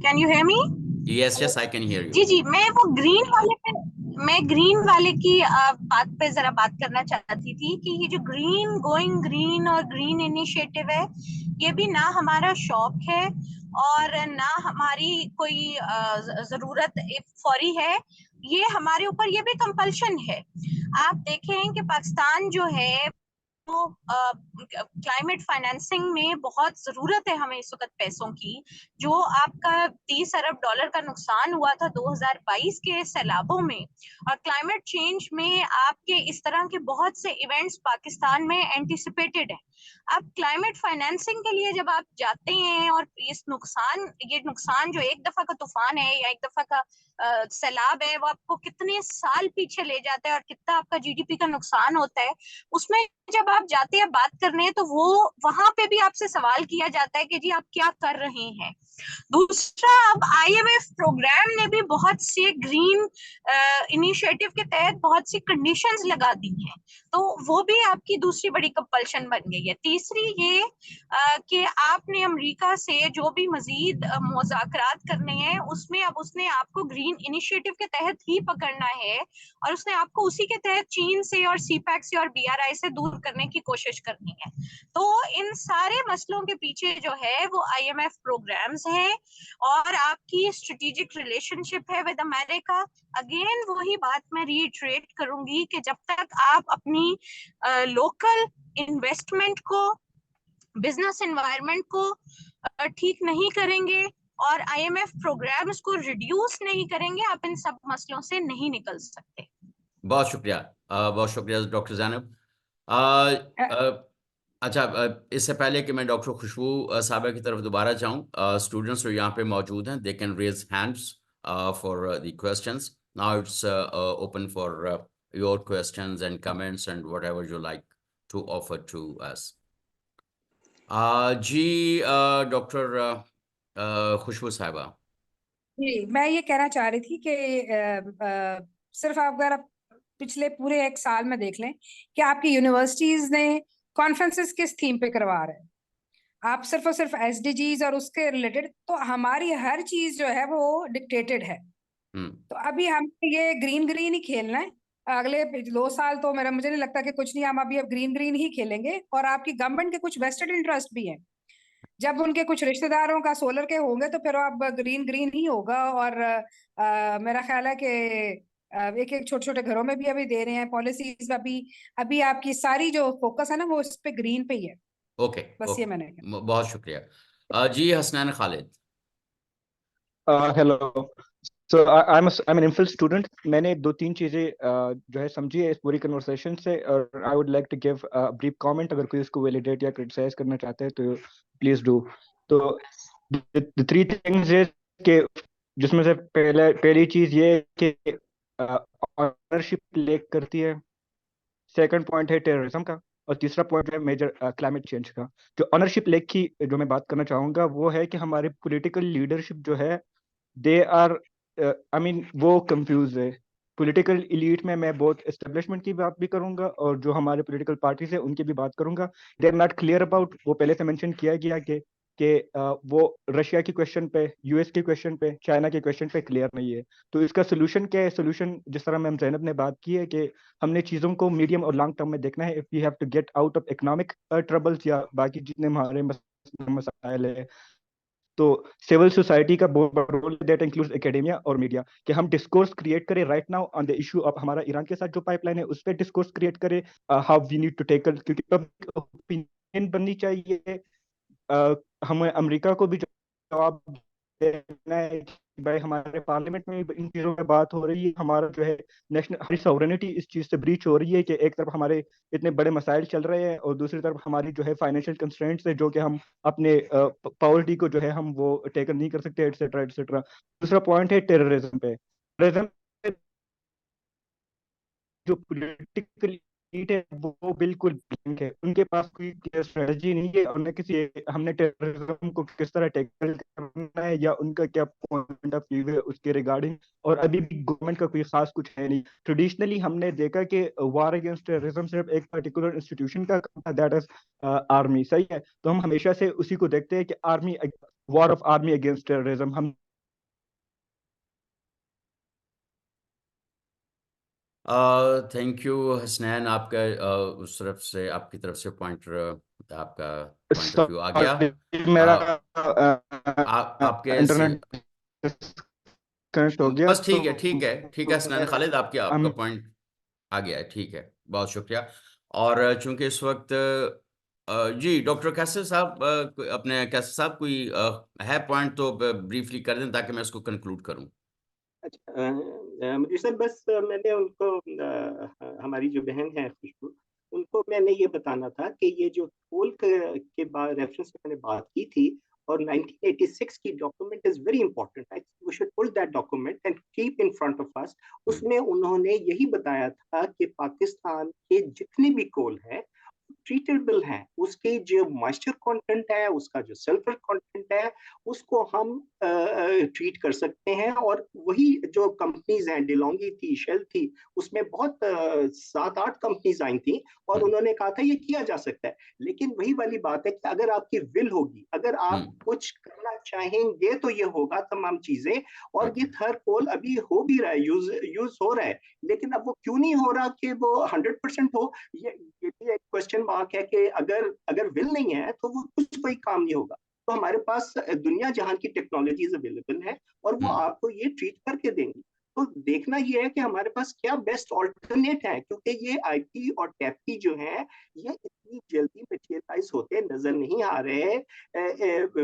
Can you hear me? Yes, I can hear you. जी, मैं वो green वाले पे मैं green वाले की बात पे जरा बात करना चाहती थी कि ये जो ग्रीन गोइंग ग्रीन और ग्रीन इनिशिएटिव है, ये भी ना हमारा शौक है और ना हमारी कोई जरूरत फौरी है। ये हमारे ऊपर ये भी कंपल्शन है। आप देखें कि पाकिस्तान जो है तो क्लाइमेट फाइनेंसिंग में बहुत जरूरत है हमें इस वक्त पैसों की। जो आपका 30 अरब डॉलर का नुकसान हुआ था 2022 के सैलाबों में, और क्लाइमेट चेंज में आपके इस तरह के बहुत से इवेंट्स पाकिस्तान में एंटिसिपेटेड है। अब क्लाइमेट फाइनेंसिंग के लिए जब आप जाते हैं और ये नुकसान जो एक दफा का तूफान है या एक दफा का सैलाब है, वो आपको कितने साल पीछे ले जाता है और कितना आपका जीडीपी का नुकसान होता है, उसमें जब आप जाते हैं बात करने तो वो वहां पे भी आपसे सवाल किया जाता है कि जी आप क्या कर रहे हैं। दूसरा, अब आईएमएफ प्रोग्राम ने भी बहुत से ग्रीन इनिशिएटिव के तहत बहुत सी कंडीशंस लगा दी हैं, तो वो भी आपकी दूसरी बड़ी कंपल्शन बन गई है। तीसरी ये कि आपने अमेरिका से जो भी मजीद मुज़ाकरात करने हैं, उसमें अब उसने आपको ग्रीन इनिशिएटिव के तहत ही पकड़ना है और उसने आपको उसी के तहत चीन से और सीपैक से और बीआरआई से दूर करने की कोशिश करनी है। तो इन सारे मसलों के पीछे जो है वो आईएमएफ प्रोग्राम्स हैं और आपकी स्ट्रेटेजिक रिलेशनशिप है विद अमेरिका। अगेन वही बात मैं रीइटरेट करूंगी कि जब तक आप अपनी लोकल इन्वेस्टमेंट को, बिजनेस एनवायरनमेंट को ठीक नहीं करेंगे और आईएमएफ प्रोग्राम्स को रिड्यूस नहीं करेंगे, आप इन सब मसलों से नहीं निकल सकते। बहुत शुक्रिया डॉक्टर ज़ैनब। अच्छा, इससे पहले कि मैं डॉक्टर खुशबू साहबा की तरफ दोबारा जाऊं, स्टूडेंट्स जो यहाँ पे मौजूद हैं, they can raise hands for the questions. Now it's open for your questions and comments and whatever you like to offer to us. जी, डॉक्टर खुशबू साहबा। जी, मैं ये कहना चाह रही थी कि सिर्फ आप अगर आप पिछले पूरे एक साल में देख लें कि आपकी यूनिवर्सिटीज ने कॉन्फ्रेंसेस किस थीम पे करवा रहे हैं, आप सिर्फ और सिर्फ एसडीजीज और उसके रिलेटेड, तो हमारी हर चीज जो है वो डिक्टेटेड है। तो अभी हम ये ग्रीन ग्रीन ही खेलना है। अगले 2 साल तो मुझे नहीं लगता कि कुछ नहीं, हम अभी अब ग्रीन ग्रीन ही खेलेंगे। और आपकी गवर्नमेंट के कुछ वेस्टेड इंटरेस्ट भी हैं, जब उनके कुछ रिश्तेदारों का सोलर के होंगे तो फिर अब ग्रीन ग्रीन ही होगा। और मेरा ख्याल है कि एक एक छोटे छोटे घरों में भी अभी दे रहे हैं पॉलिसीज। अभी अभी आपकी सारी जो फोकस है ना वो इस पे ग्रीन पे ही है। ओके, बस ये मैंने कहा। बहुत शुक्रिया। जी Hasnain Khalid. Hello, so I'm an MPhil student. मैंने 2-3 चीजें जो है समझी है इस पूरी कन्वर्सेशन से, और I would like to give brief comment. अगर कोई इसको वैलिडेट या क्रिटिसाइज करना चाहते हैं तो प्लीज डू। तो द 3 थिंग्स है कि जिसमें से पहली चीज ये है कि ऑनरशिप लेक करती है, सेकंड पॉइंट है टेररिज्म का, और तीसरा पॉइंट है मेजर क्लाइमेट चेंज का। जो ऑनरशिप लेक की जो मैं बात करना चाहूंगा वो है कि हमारी पॉलिटिकल लीडरशिप जो है दे आर आई मीन वो कंफ्यूज है। पॉलिटिकल इलीट में मैं बहुत एस्टेब्लिशमेंट की बात भी करूंगा और जो हमारे पॉलिटिकल पार्टीज है उनकी भी बात करूंगा। They are not clear about, वो पहले से मेंशन किया गया कि वो रशिया की क्वेश्चन पे, यूएस के क्वेश्चन पे, चाइना के क्वेश्चन पे क्लियर नहीं है। तो इसका सोल्यूशन क्या है? सोल्यूशन जिस तरह मैम जैनब ने बात की है कि हमने चीज़ों को मीडियम और लॉन्ग टर्म में देखना है। If we have to get out of economic troubles या बाकी जितने हमारे मसाइल है, तो सिविल सोसाइटी का बहुत बड़ा रोल दैट इंक्लूड्स एकेडेमिया और मीडिया, कि हम डिस्कोर्स क्रिएट करें right now on the issue of हमारा ईरान के साथ जो पाइपलाइन है उस पर डिस्कोर्स क्रिएट करें, how we need to tackle, क्योंकि पब्लिक ओपिनियन बननी चाहिए। हमें अमेरिका को भी जवाब देना है कि भाई हमारे पार्लियामेंट में भी इन चीज़ों में बात हो रही है, हमारा जो है नेशनल हमारी सॉवरेनिटी इस चीज़ से ब्रीच हो रही है कि एक तरफ हमारे इतने बड़े मसाइल चल रहे हैं और दूसरी तरफ हमारी जो है फाइनेंशियल कंस्ट्रेंट्स है जो कि हम अपने पॉवर्टी को जो है हम वो टेकन नहीं कर सकते, एटसेट्रा एटसेट्रा। दूसरा पॉइंट है टेररिज्म पे। टेररिज्म जो पॉलिटिकल लीड है वो बिल्कुल ब्लैंक है, उनके पास कोई स्ट्रेटजी नहीं है और न किसी हमने टेररिज्म को किस तरह टैकल करना है या उनका क्या पॉइंट ऑफ व्यू है उसके रिगार्डिंग। और अभी भी गवर्नमेंट का कोई खास कुछ है नहीं। ट्रेडिशनली हमने देखा कि वार अगेंस्ट टेररिज्म सिर्फ एक पर्टिकुलर इंस्टीट्यूशन का काम था, दैट इज आर्मी। सही है, तो हम हमेशा से उसी को देखते हैं कि army, war of army against terrorism. हम थैंक यू हसनैन, आपका उस तरफ से, आपकी तरफ से आपका पॉइंट ऑफ व्यू आ गया। मेरा आपके इंटरनेट कनेक्ट हो गया, बस ठीक है, ठीक है, ठीक है हसनैन खालिद, आपका हम पॉइंट आ गया है, ठीक है, बहुत शुक्रिया। और चूंकि इस वक्त जी डॉक्टर कैसर साहब, अपने कैसर साहब कोई है पॉइंट तो ब्रीफली कर दें ताकि मैं इसको कंक्लूड करूं। अच्छा, मुझे सर बस मैंने उनको हमारी जो बहन है खुशबू, उनको मैंने ये बताना था कि ये जो पोल के बाद रेफरेंस से मैंने बात की थी, और 1986 की document is very important, I think we should pull that document and keep in front of us. उसमें उन्होंने यही बताया था कि पाकिस्तान के जितने भी कोल हैं ट्रीटेबल है, उसके जो मॉइस्चर कंटेंट है, उसका जो सल्फर कंटेंट है, उसको हम ट्रीट कर सकते हैं। और वही जो कंपनीज हैं, डिलोंगी थी, शेल थी, उसमें बहुत 7-8 कंपनीज आई थी, और उन्होंने कहा था ये किया जा सकता है। लेकिन वही वाली बात है कि अगर आपकी विल होगी, अगर आप कुछ करना चाहेंगे, तो ये होगा तमाम चीजें। और ये थर्ड पोल अभी हो भी रहा है, यूज हो रहा है, लेकिन अब वो क्यों नहीं हो रहा कि वो 100% हो, ये भी एक क्वेश्चन मार्क है कि अगर विल नहीं है तो वो कुछ कोई काम नहीं होगा। तो हमारे पास दुनिया जहां की टेक्नोलॉजीज अवेलेबल है, और वो आपको ये ट्रीट करके देंगी। तो देखना ये है कि हमारे पास क्या बेस्ट ऑल्टरनेट है, क्योंकि ये आईपी और टैपी जो है, ये इतनी जल्दी मटेरियलाइज होते नजर नहीं आ रहे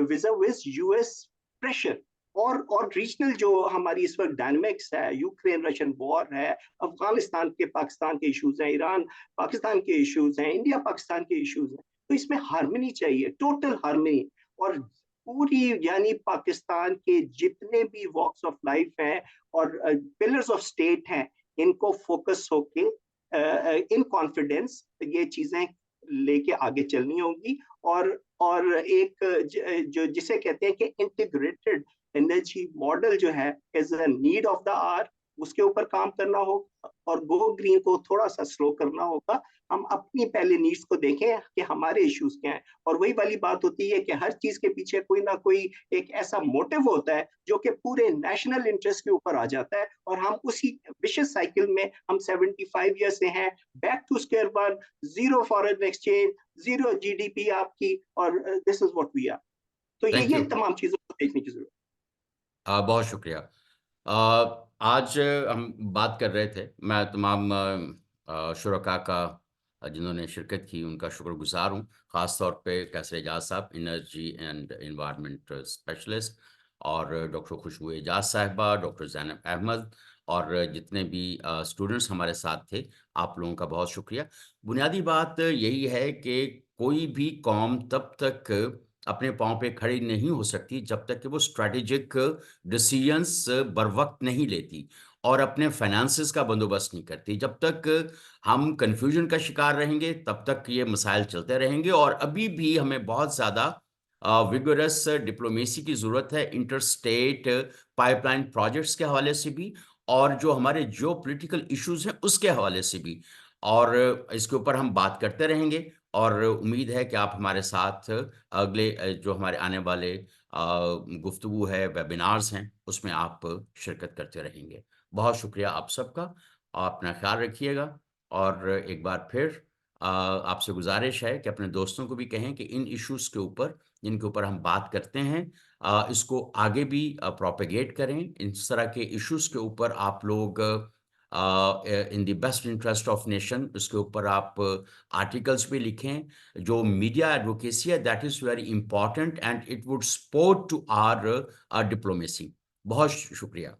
विज़ यूएस प्रेशर। और रीजनल जो हमारी इस वक्त डायनेमिक्स है, यूक्रेन रशियन वॉर है, अफगानिस्तान के पाकिस्तान के इश्यूज हैं, ईरान पाकिस्तान के इश्यूज हैं, इंडिया पाकिस्तान के इश्यूज हैं, तो इसमें हार्मनी चाहिए, टोटल हार्मनी। और पूरी यानी पाकिस्तान के जितने भी वॉक्स ऑफ लाइफ हैं और पिलर्स ऑफ स्टेट हैं, इनको फोकस होके इन कॉन्फिडेंस ये चीजें लेके आगे चलनी होगी। और एक जो जिसे कहते हैं कि इंटीग्रेटेड एनर्जी मॉडल जो है as a need of the hour, उसके ऊपर काम करना होगा, और गो ग्रीन को थोड़ा सा स्लो करना होगा। हम अपनी पहले नीड्स को देखें कि हमारे इश्यूज क्या हैं, और वही वाली बात होती है कि हर चीज के पीछे कोई ना कोई एक ऐसा मोटिव होता है जो कि पूरे नेशनल इंटरेस्ट के ऊपर आ जाता है, और हम उसी विशेष साइकिल में हम 75 ईयर से हैं, back to square one, zero foreign exchange, zero GDP आपकी, और this is what we are. तो ये तमाम चीजों को देखने की जरूरत है। बहुत शुक्रिया। आज हम बात कर रहे थे, मैं तमाम शुरका का जिन्होंने शिरकत की उनका शुक्रगुजार हूँ, ख़ास तौर पे कैसर एजाज साहब, एनर्जी एंड एनवायरनमेंट स्पेशलिस्ट, और डॉक्टर खुशबू एजाज साहिबा, डॉक्टर ज़ैनब अहमद, और जितने भी स्टूडेंट्स हमारे साथ थे, आप लोगों का बहुत शुक्रिया। बुनियादी बात यही है कि कोई भी कौम तब तक अपने पाँव पे खड़ी नहीं हो सकती जब तक कि वो स्ट्रैटेजिक डिसीजंस बरवक्त नहीं लेती और अपने फाइनेंसेस का बंदोबस्त नहीं करती। जब तक हम कन्फ्यूजन का शिकार रहेंगे तब तक ये मसाइल चलते रहेंगे, और अभी भी हमें बहुत ज़्यादा विगरस डिप्लोमेसी की ज़रूरत है, इंटर स्टेट पाइपलाइन प्रोजेक्ट्स के हवाले से भी, और जो हमारे जियो पोलिटिकल इशूज़ हैं उसके हवाले से भी, और इसके ऊपर हम बात करते रहेंगे। और उम्मीद है कि आप हमारे साथ अगले जो हमारे आने वाले गुफ्तगू है, वेबिनार्स हैं, उसमें आप शिरकत करते रहेंगे। बहुत शुक्रिया आप सबका, अपना ख्याल रखिएगा, और एक बार फिर आपसे गुजारिश है कि अपने दोस्तों को भी कहें कि इन इश्यूज़ के ऊपर जिनके ऊपर हम बात करते हैं, इसको आगे भी प्रोपेगेट करें। इस तरह के इश्यूज़ के ऊपर आप लोग in the best interest of nation, उसके ऊपर आप आर्टिकल्स भी लिखें। जो मीडिया एडवोकेसी है, that is very important and it would support to our diplomacy. बहुत शुक्रिया।